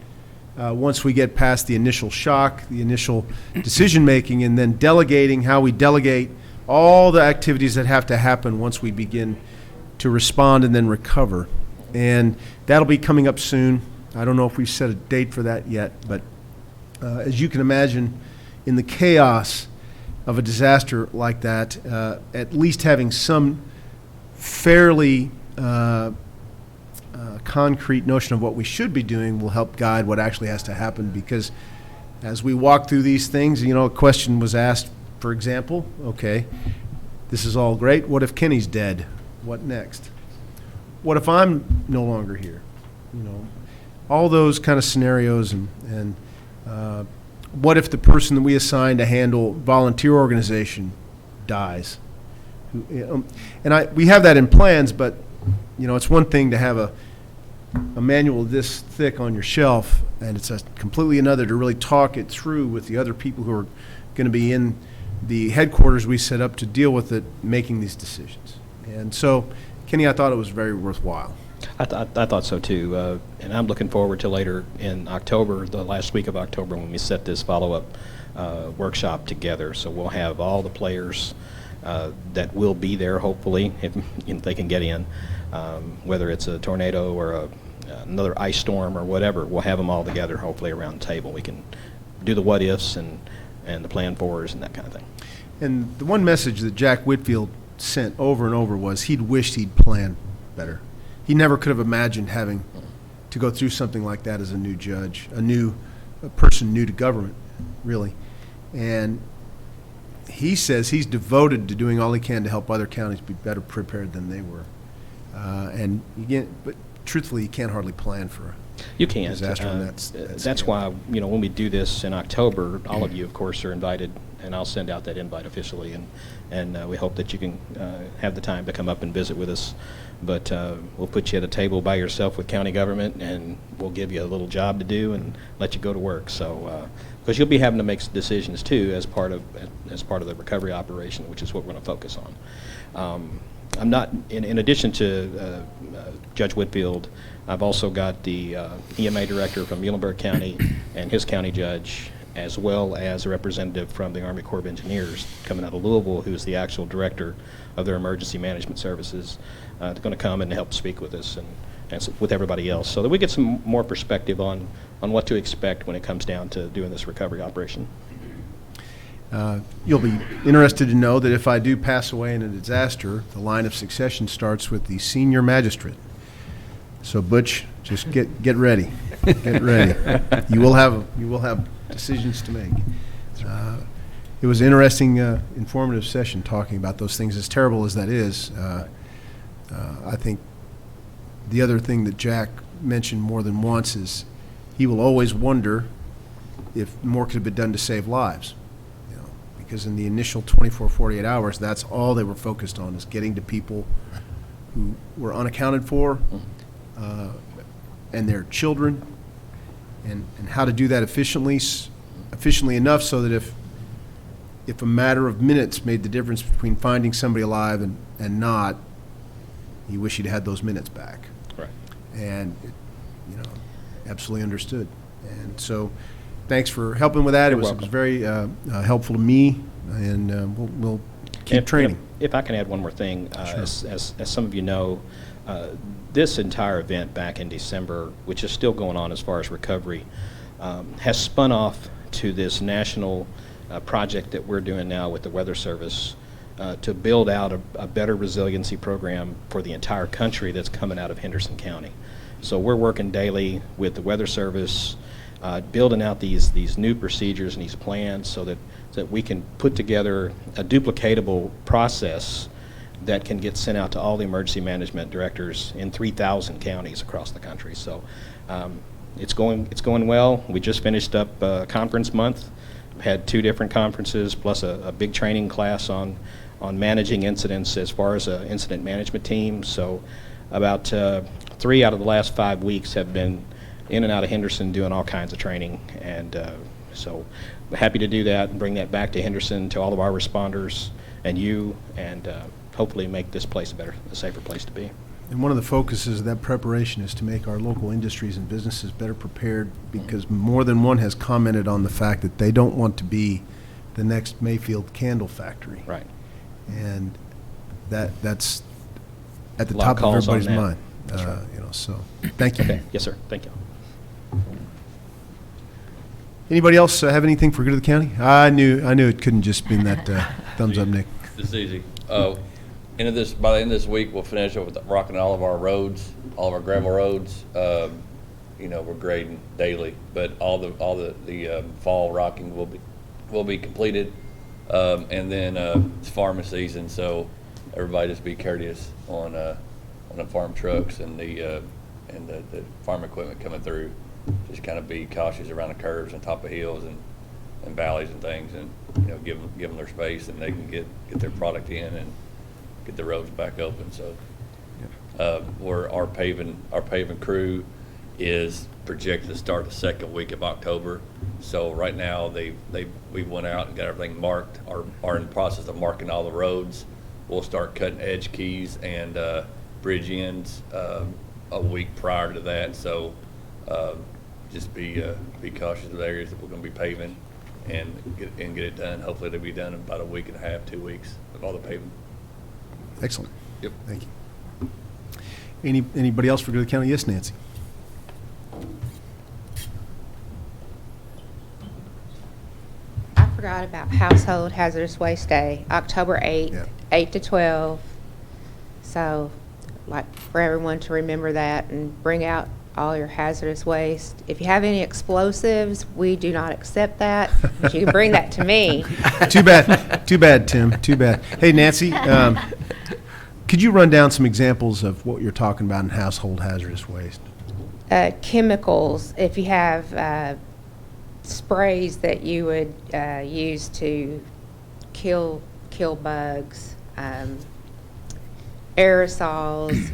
Speaker 1: once we get past the initial shock, the initial decision-making, and then delegating, how we delegate all the activities that have to happen once we begin to respond and then recover. And that'll be coming up soon. I don't know if we've set a date for that yet, but as you can imagine, in the chaos of a disaster like that, at least having some fairly concrete notion of what we should be doing will help guide what actually has to happen. Because as we walk through these things, a question was asked, for example, okay, this is all great. What if Kenny's dead? What next? What if I'm no longer here? All those kind of scenarios, and what if the person that we assign to handle volunteer organization dies? And we have that in plans, but, it's one thing to have a manual this thick on your shelf, and it's completely another to really talk it through with the other people who are going to be in the headquarters we set up to deal with it, making these decisions. And so, Kenny, I thought it was very worthwhile.
Speaker 16: I thought so too, and I'm looking forward to later in October, the last week of October, when we set this follow-up workshop together. So we'll have all the players that will be there, hopefully, if they can get in, whether it's a tornado or another ice storm or whatever. We'll have them all together, hopefully, around the table. We can do the what-ifs and the plan fors and that kind of thing.
Speaker 1: And the one message that Jack Whitfield sent over and over was he'd wished he'd planned better. He never could have imagined having to go through something like that as a new judge, a person new to government, really. And he says he's devoted to doing all he can to help other counties be better prepared than they were. But truthfully, you can't hardly plan for
Speaker 16: You can't.
Speaker 1: disaster. And
Speaker 16: that's why, when we do this in October, all of you, of course, are invited, and I'll send out that invite officially, and we hope that you can have the time to come up and visit with us. But we'll put you at a table by yourself with county government, and we'll give you a little job to do and let you go to work. So, because you'll be having to make decisions too as part of the recovery operation, which is what we're going to focus on. I'm not, in addition to Judge Whitfield, I've also got the EMA director from Muhlenberg County and his county judge, as well as a representative from the Army Corps of Engineers coming out of Louisville, who's the actual director of their emergency management services. They're going to come and help speak with us and with everybody else, so that we get some more perspective on what to expect when it comes down to doing this recovery operation.
Speaker 1: You'll be interested to know that if I do pass away in a disaster, the line of succession starts with the senior magistrate. So Butch, just get ready. Get ready. You will have decisions to make. It was an interesting, informative session talking about those things. As terrible as that is, I think the other thing that Jack mentioned more than once is he will always wonder if more could have been done to save lives. Because in the initial 24, 48 hours, that's all they were focused on, is getting to people who were unaccounted for and their children, and how to do that efficiently enough so that if a matter of minutes made the difference between finding somebody alive and not, you wish you'd had those minutes back.
Speaker 16: Right.
Speaker 1: And, absolutely understood. And so thanks for helping with that. It was very helpful to me, and we'll keep training.
Speaker 16: If I can add one more thing,
Speaker 1: Sure.
Speaker 16: as some of you know, this entire event back in December, which is still going on as far as recovery, has spun off to this national project that we're doing now with the Weather Service to build out a better resiliency program for the entire country that's coming out of Henderson County. So we're working daily with the Weather Service, building out these new procedures and these plans so that we can put together a duplicatable process that can get sent out to all the emergency management directors in 3,000 counties across the country. So it's going well. We just finished up conference month. We've had 2 different conferences plus a big training class on managing incidents as far as an incident management team. So about 3 out of the last 5 weeks have been in and out of Henderson doing all kinds of training, and so we're happy to do that and bring that back to Henderson, to all of our responders and you, and hopefully make this place a safer place to be.
Speaker 1: And one of the focuses of that preparation is to make our local industries and businesses better prepared, because more than one has commented on the fact that they don't want to be the next Mayfield candle factory.
Speaker 16: Right.
Speaker 1: And that's at the
Speaker 16: A lot of
Speaker 1: top of
Speaker 16: calls on
Speaker 1: everybody's
Speaker 16: that.
Speaker 1: mind.
Speaker 16: That's right.
Speaker 1: So thank you.
Speaker 16: Okay. Yes, sir. Thank you.
Speaker 1: Anybody else have anything for good of the county? I knew it couldn't just be that thumbs up, Nick.
Speaker 17: It's easy. By the end of this week, we'll finish up with rocking all of our roads, all of our gravel roads. We're grading daily, but all the fall rocking will be completed, and then it's farming season, so everybody just be courteous on the farm trucks and the farm equipment coming through. Just kind of be cautious around the curves and top of hills, and and valleys and things, and, you know, give them their space, and they can get their product in and get the roads back open. So, where our paving crew is projected to start the second week of October. So right now we went out and got everything marked, are in the process of marking all the roads. We'll start cutting edge keys and bridge ends a week prior to that. So just be cautious of the areas that we're going to be paving and get it done. Hopefully it'll be done in about a week and a half, 2 weeks of all the paving.
Speaker 1: Excellent.
Speaker 17: Yep.
Speaker 1: Thank you. Anybody else for good of the county? Yes, Nancy.
Speaker 11: I forgot about Household Hazardous Waste Day, October 8th,
Speaker 1: Yeah.
Speaker 11: 8 to 12. So, like, for everyone to remember that and bring out all your hazardous waste. If you have any explosives, we do not accept that, but you can bring that to me.
Speaker 1: Too bad, Tim. Too bad. Hey, Nancy, could you run down some examples of what you're talking about in household hazardous waste?
Speaker 11: Chemicals, if you have sprays that you would use to kill bugs, aerosols,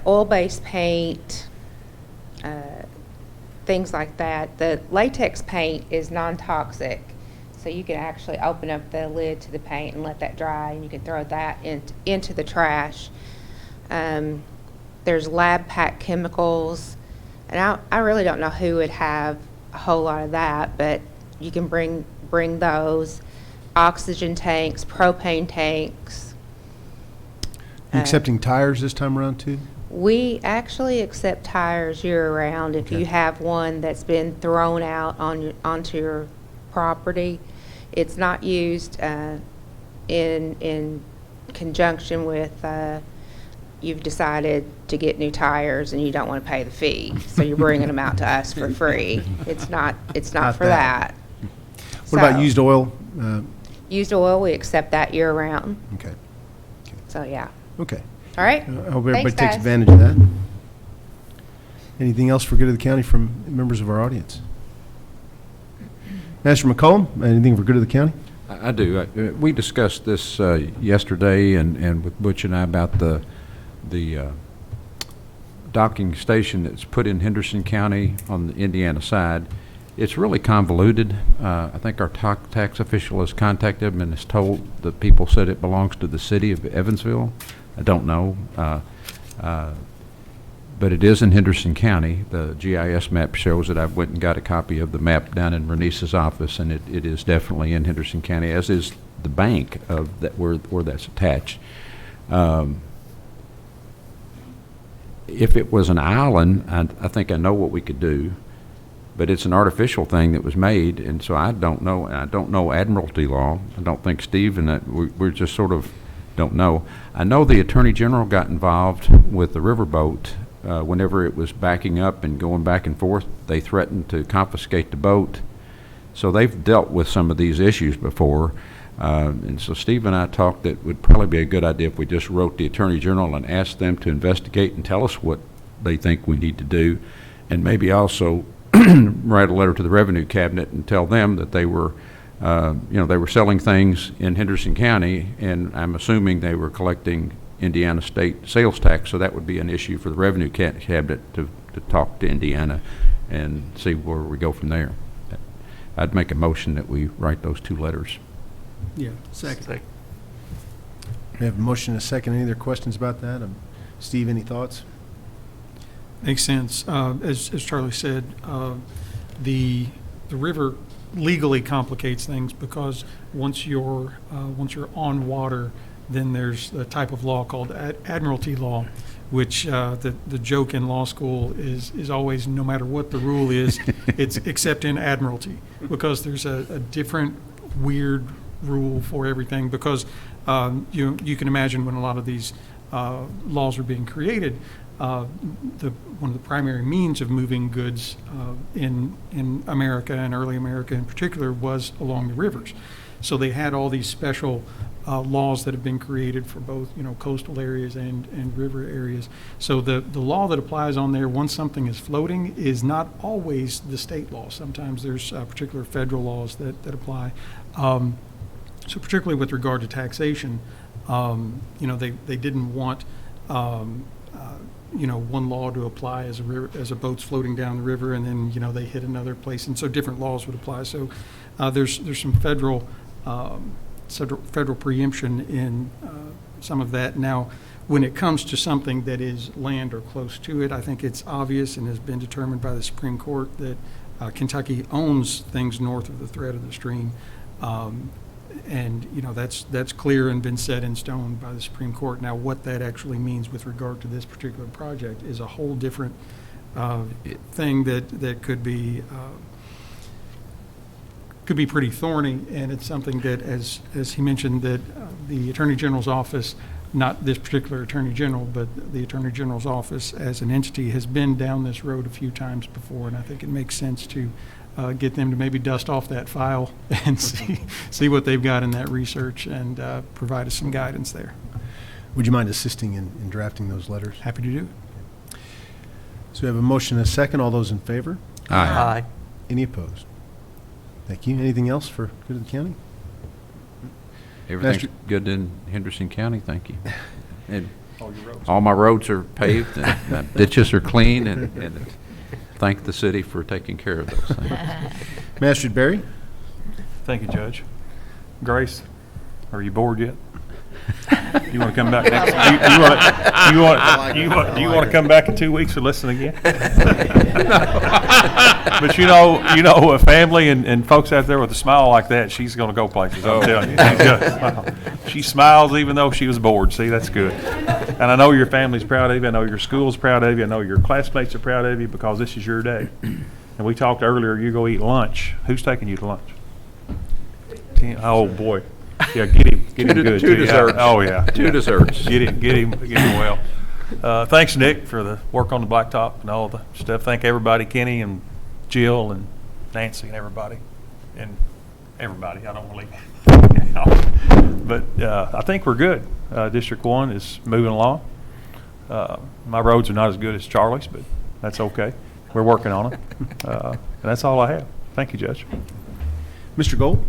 Speaker 11: oil-based paint, things like that. The latex paint is non-toxic, so you can actually open up the lid to the paint and let that dry, and you can throw that into the trash. There's lab pack chemicals, and I really don't know who would have a whole lot of that, but you can bring those. Oxygen tanks, propane tanks.
Speaker 1: You accepting tires this time around too?
Speaker 11: We actually accept tires year-round. If you have one that's been thrown out onto your property, it's not used in conjunction with you've decided to get new tires and you don't want to pay the fee, so you're bringing them out to us for free. It's not for that.
Speaker 1: What about used oil?
Speaker 11: Used oil, we accept that year-round.
Speaker 1: Okay.
Speaker 11: So, yeah.
Speaker 1: Okay.
Speaker 11: All right.
Speaker 1: I hope everybody
Speaker 11: Thanks,
Speaker 1: takes
Speaker 11: guys.
Speaker 1: advantage of that. Anything else for good of the county from members of our audience? Master McCollum, anything for good of the county?
Speaker 7: I do. We discussed this yesterday and with Butch and I about the docking station that's put in Henderson County on the Indiana side. It's really convoluted. I think our tax official has contacted them and has told the people said it belongs to the city of Evansville. I don't know. But it is in Henderson County. The GIS map shows it. I went and got a copy of the map down in Renice's office, and it is definitely in Henderson County, as is the bank of that where that's attached. If it was an island, I think I know what we could do, but it's an artificial thing that was made, and so I don't know. I don't know admiralty law. I don't think Steve and we're just sort of don't know. I know the Attorney General got involved with the riverboat. Whenever it was backing up and going back and forth, they threatened to confiscate the boat. So they've dealt with some of these issues before. And so Steve and I talked that it would probably be a good idea if we just wrote the Attorney General and asked them to investigate and tell us what they think we need to do. And maybe also write a letter to the Revenue Cabinet and tell them that they were, they were selling things in Henderson County, and I'm assuming they were collecting Indiana state sales tax, so that would be an issue for the Revenue Cabinet to talk to Indiana and see where we go from there. I'd make a motion that we write those two letters.
Speaker 13: Yeah, second.
Speaker 1: We have a motion and a second. Any other questions about that? Steve, any thoughts?
Speaker 9: Makes sense. As Charlie said, the river legally complicates things because once you're on water, then there's a type of law called admiralty law, which the joke in law school is always, no matter what the rule is, it's except in admiralty, because there's a different weird rule for everything. Because you can imagine when a lot of these laws are being created, one of the primary means of moving goods in America, and early America in particular, was along the rivers. So they had all these special laws that have been created for both, coastal areas and river areas. So the law that applies on there once something is floating is not always the state law. Sometimes there's particular federal laws that apply. So particularly with regard to taxation, they didn't want one law to apply as a boat's floating down the river, and then they hit another place, and so different laws would apply. So there's some federal preemption in some of that. Now, when it comes to something that is land or close to it, I think it's obvious and has been determined by the Supreme Court that Kentucky owns things north of the threat of the stream. And that's clear and been set in stone by the Supreme Court. Now, what that actually means with regard to this particular project is a whole different thing that could be pretty thorny, and it's something that, as he mentioned, that the Attorney General's office, not this particular Attorney General, but the Attorney General's office as an entity, has been down this road a few times before, and I think it makes sense to get them to maybe dust off that file and see what they've got in that research and provide us some guidance there.
Speaker 1: Would you mind assisting in drafting those letters?
Speaker 9: Happy to do it.
Speaker 1: So we have a motion and a second. All those in favor?
Speaker 8: Aye.
Speaker 1: Any opposed? Thank you. Anything else for good of the county?
Speaker 7: Everything's
Speaker 1: Master-
Speaker 7: good in Henderson County, thank you. And
Speaker 10: All your roads.
Speaker 7: all my roads are paved, and ditches are clean, and thank the city for taking care of those things.
Speaker 1: Master Barry?
Speaker 10: Thank you, Judge. Grace, are you bored yet? You want to come back next? You want to come back in 2 weeks and listen again? But a family and folks out there with a smile like that, she's going to go places. I'm telling you, she's good. She smiles even though she was bored. See, that's good. And I know your family's proud of you. I know your school's proud of you. I know your classmates are proud of you because this is your day. And we talked earlier. You go eat lunch. Who's taking you to lunch? Oh boy. Yeah, get him good.
Speaker 7: Two desserts.
Speaker 10: Oh yeah,
Speaker 7: Two desserts.
Speaker 10: Get him well. Thanks, Nick, for the work on the blacktop and all the stuff. Thank everybody, Kenny and Jill and Nancy and everybody. I don't want to leave. But I think we're good. District 1 is moving along. My roads are not as good as Charlie's, but that's okay. We're working on them. And that's all I have. Thank you, Judge.
Speaker 1: Mr. Gold?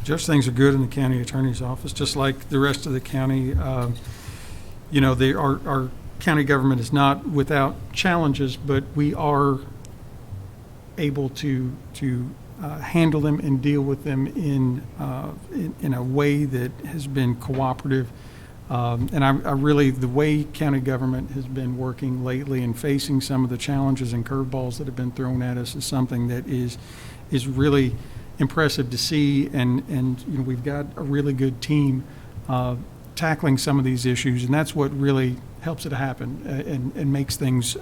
Speaker 9: Judge, things are good in the county attorney's office, just like the rest of the county. Our county government is not without challenges, but we are able to handle them and deal with them in a way that has been cooperative. And I really, the way county government has been working lately and facing some of the challenges and curveballs that have been thrown at us is something that is really impressive to see, and we've got a really good team tackling some of these issues, and that's what really helps it happen and makes things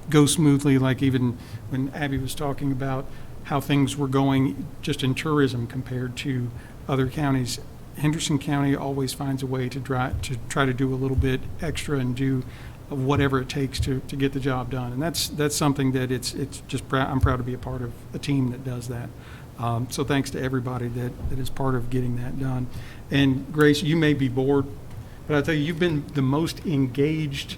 Speaker 9: go smoothly. Like even when Abby was talking about how things were going just in tourism compared to other counties, Henderson County always finds a way to try to do a little bit extra and do whatever it takes to get the job done, and that's something that it's just I'm proud to be a part of a team that does that. So thanks to everybody that is part of getting that done. And Grace, you may be bored, but I tell you, you've been the most engaged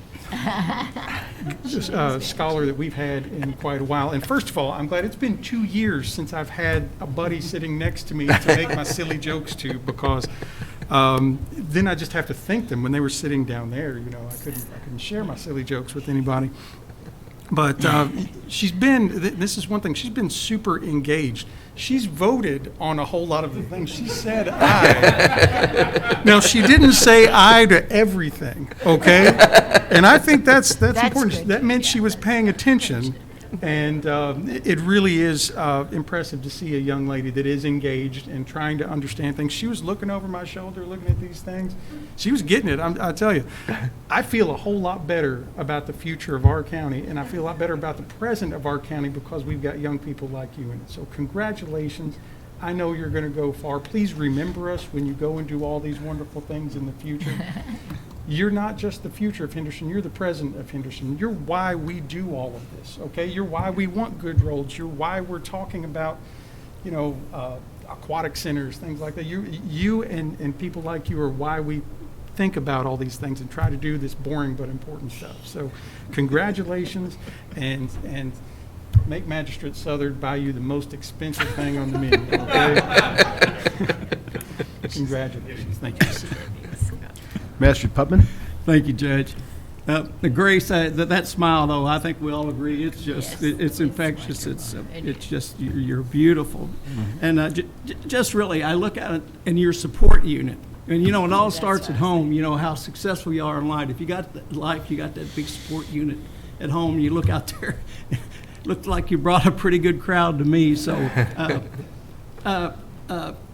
Speaker 9: scholar that we've had in quite a while. And first of all, I'm glad it's been 2 years since I've had a buddy sitting next to me to make my silly jokes to, because then I just have to think them when they were sitting down there. I couldn't share my silly jokes with anybody. But this is one thing, she's been super engaged. She's voted on a whole lot of the things. She said aye. Now, she didn't say aye to everything, okay? And I think that's important.
Speaker 11: good.
Speaker 9: That meant she was paying attention. And it really is impressive to see a young lady that is engaged and trying to understand things. She was looking over my shoulder, looking at these things. She was getting it. I tell you, I feel a whole lot better about the future of our county, and I feel a lot better about the present of our county because we've got young people like you in it. So congratulations. I know you're going to go far. Please remember us when you go and do all these wonderful things in the future. You're not just the future of Henderson, you're the present of Henderson. You're why we do all of this, okay? You're why we want good roads. You're why we're talking about, aquatic centers, things like that. You and people like you are why we think about all these things and try to do this boring but important stuff. So congratulations, and make Magistrate Southard buy you the most expensive thing on the menu, okay? Congratulations. Thank you.
Speaker 1: Magistrate Putman?
Speaker 13: Thank you, Judge. Grace, that smile, though, I think we all agree, it's just, it's infectious. It's just, you're beautiful. And just really, I look at it in your support unit. And, you know, it all starts at home, you know, how successful you are in life. If you got you got that big support unit at home, you look out there, looked like you brought a pretty good crowd to me. So,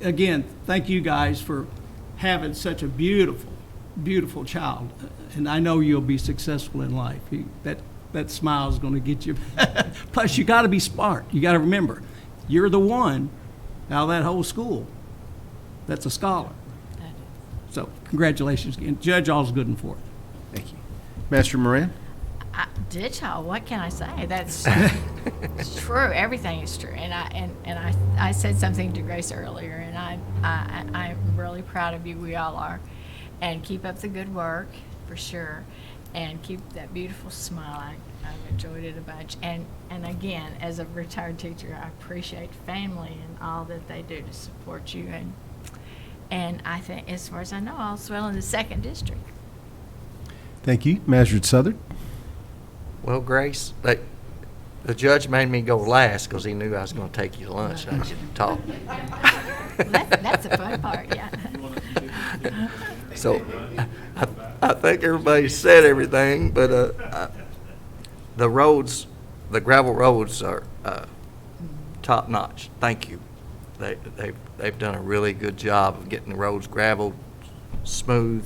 Speaker 13: again, thank you guys for having such a beautiful, beautiful child. And I know you'll be successful in life. That smile is going to get you. Plus, you got to be smart. You got to remember, you're the one out of that whole school that's a scholar. So, congratulations again. Judge, all's good and forth.
Speaker 1: Thank you. Master Moran?
Speaker 4: Did y'all? What can I say? That's it's true. Everything is true. And I said something to Grace earlier, and I'm really proud of you. We all are. And keep up the good work, for sure. And keep that beautiful smile. I've enjoyed it a bunch. And again, as a retired teacher, I appreciate family and all that they do to support you. And I think, as far as I know, all's well in the 2nd District.
Speaker 1: Thank you. Magistrate Southard?
Speaker 8: Well, Grace, the judge made me go last because he knew I was going to take you to lunch and I didn't get to talk.
Speaker 4: That's the fun part, yeah.
Speaker 8: So I think everybody said everything, but the roads, the gravel roads are top notch. Thank you. They've done a really good job of getting the roads graveled, smooth.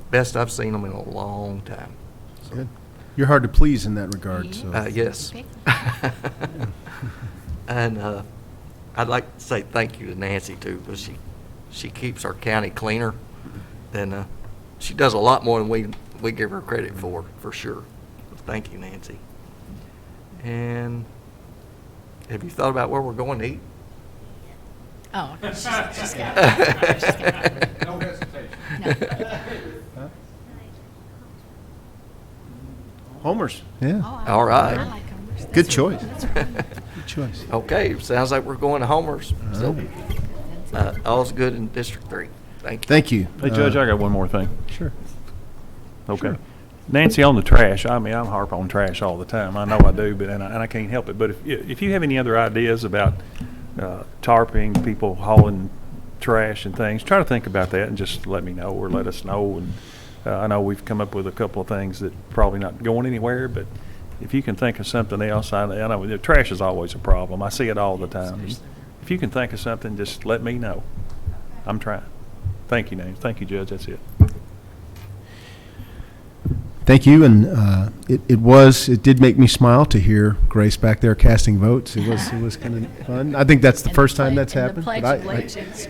Speaker 8: Best I've seen them in a long time. So,
Speaker 1: good. You're hard to please in that regard. So.
Speaker 8: Yes. And I'd like to say thank you to Nancy too, because she keeps our county cleaner, and she does a lot more than we give her credit for sure. Thank you, Nancy. And have you thought about where we're going to eat?
Speaker 4: Oh, okay. She's got it.
Speaker 2: No hesitation.
Speaker 4: No.
Speaker 1: Homers. Yeah.
Speaker 4: Oh,
Speaker 8: All right.
Speaker 4: I like Homeowners. That's
Speaker 1: Good choice.
Speaker 4: Good
Speaker 1: choice.
Speaker 8: Okay, sounds like we're going to Homeowners. So, all's good in District 3. Thank you.
Speaker 1: Thank you.
Speaker 10: Hey, Judge, I got one more thing.
Speaker 1: Sure.
Speaker 10: Okay.
Speaker 1: Sure.
Speaker 10: Nancy, on the trash, I mean, I'm harp on trash all the time. I know I do, but and I can't help it. But if you have any other ideas about tarping, people hauling trash and things, try to think about that and just let me know or let us know. And I know we've come up with a couple of things that probably not going anywhere, but if you can think of something else, I know the trash is always a problem. I see it all the time. If you can think of something, just let me know. I'm trying. Thank you, Nancy. Thank you, Judge. That's it.
Speaker 1: Thank you, and it did make me smile to hear Grace back there casting votes. It was kind of fun. I think that's the first time that's happened. But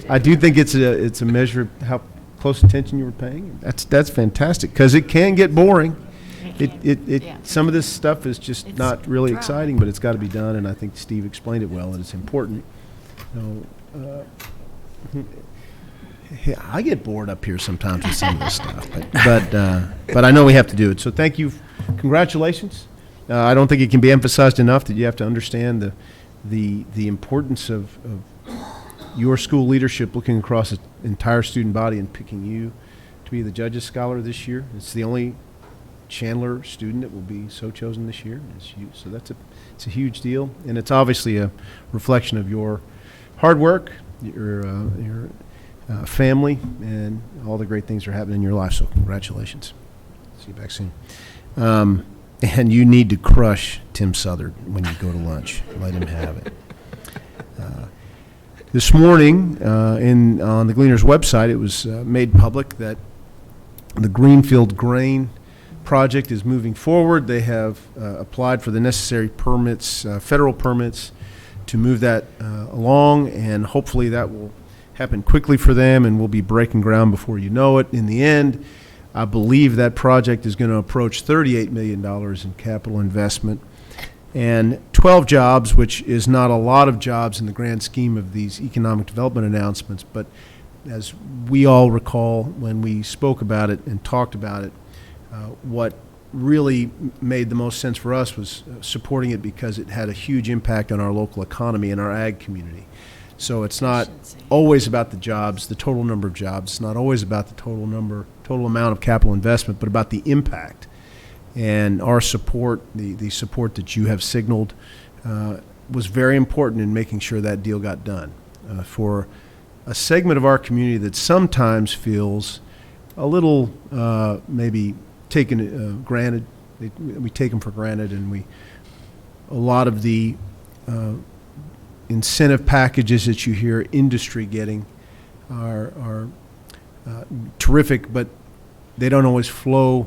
Speaker 1: I do think it's a measure of how close attention you were paying. That's fantastic, because it can get boring. Some of this stuff is just not really exciting, but it's got to be done, and I think Steve explained it well, and it's important. I get bored up here sometimes with some of this stuff, but I know we have to do it. So thank you. Congratulations. I don't think it can be emphasized enough that you have to understand the importance of your school leadership looking across the entire student body and picking you to be the Judges Scholar this year. It's the only Chandler student that will be so chosen this year. So it's a huge deal, and it's obviously a reflection of your hard work, your family, and all the great things that are happening in your life. So congratulations. See you back soon. And you need to crush Tim Southard when you go to lunch. Let him have it. This morning, on the Gleaner's website, it was made public that the Greenfield Grain project is moving forward. They have applied for the necessary permits, federal permits, to move that along, and hopefully that will happen quickly for them, and we'll be breaking ground before you know it. In the end, I believe that project is going to approach $38 million in capital investment, and 12 jobs, which is not a lot of jobs in the grand scheme of these economic development announcements, but as we all recall when we spoke about it and talked about it, what really made the most sense for us was supporting it because it had a huge impact on our local economy and our ag community. So it's not always about the jobs, the total number of jobs. It's not always about the total amount of capital investment, but about the impact. And our support, the support that you have signaled, was very important in making sure that deal got done. For a segment of our community that sometimes feels a little maybe taken granted, we take them for granted, and a lot of the incentive packages that you hear industry getting are terrific, but they don't always flow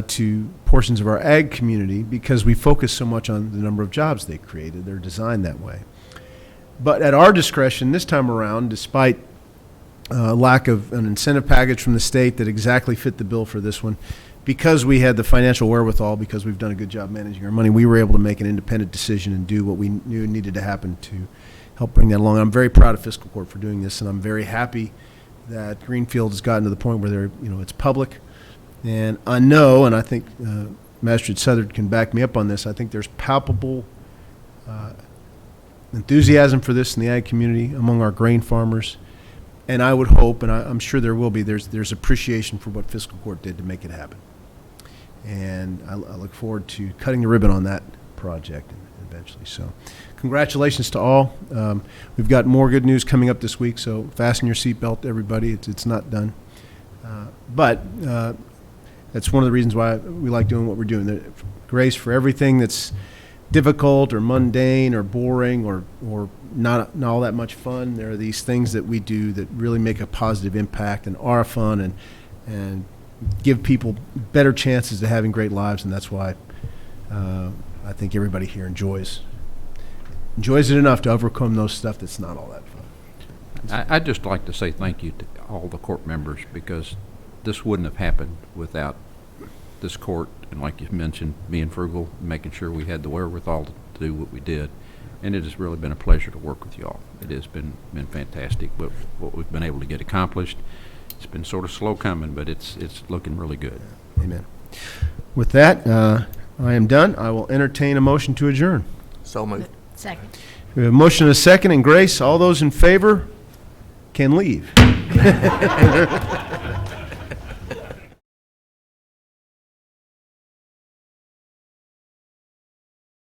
Speaker 1: to portions of our ag community because we focus so much on the number of jobs they created. They're designed that way. But at our discretion this time around, despite lack of an incentive package from the state that exactly fit the bill for this one, because we had the financial wherewithal, because we've done a good job managing our money, we were able to make an independent decision and do what we knew needed to happen to help bring that along. I'm very proud of Fiscal Court for doing this, and I'm very happy that Greenfield has gotten to the point where it's public. And I know, and I think Magistrate Southard can back me up on this, I think there's palpable enthusiasm for this in the ag community among our grain farmers. And I would hope, and I'm sure there will be, there's appreciation for what Fiscal Court did to make it happen. And I look forward to cutting the ribbon on that project eventually. So congratulations to all. We've got more good news coming up this week, so fasten your seatbelt, everybody. It's not done. But that's one of the reasons why we like doing what we're doing. Grace, for everything that's difficult or mundane or boring or not all that much fun, there are these things that we do that really make a positive impact and are fun and give people better chances to having great lives, and that's why I think everybody here enjoys it enough to overcome those stuff that's not all that fun.
Speaker 7: I'd just like to say thank you to all the court members, because this wouldn't have happened without this court, and like you mentioned, being frugal, making sure we had the wherewithal to do what we did. And it has really been a pleasure to work with you all. It has been fantastic what we've been able to get accomplished. It's been sort of slow coming, but it's looking really good.
Speaker 1: Amen. With that, I am done. I will entertain a motion to adjourn.
Speaker 8: So moved.
Speaker 4: Second.
Speaker 1: We have a motion and a second, and Grace, all those in favor can leave.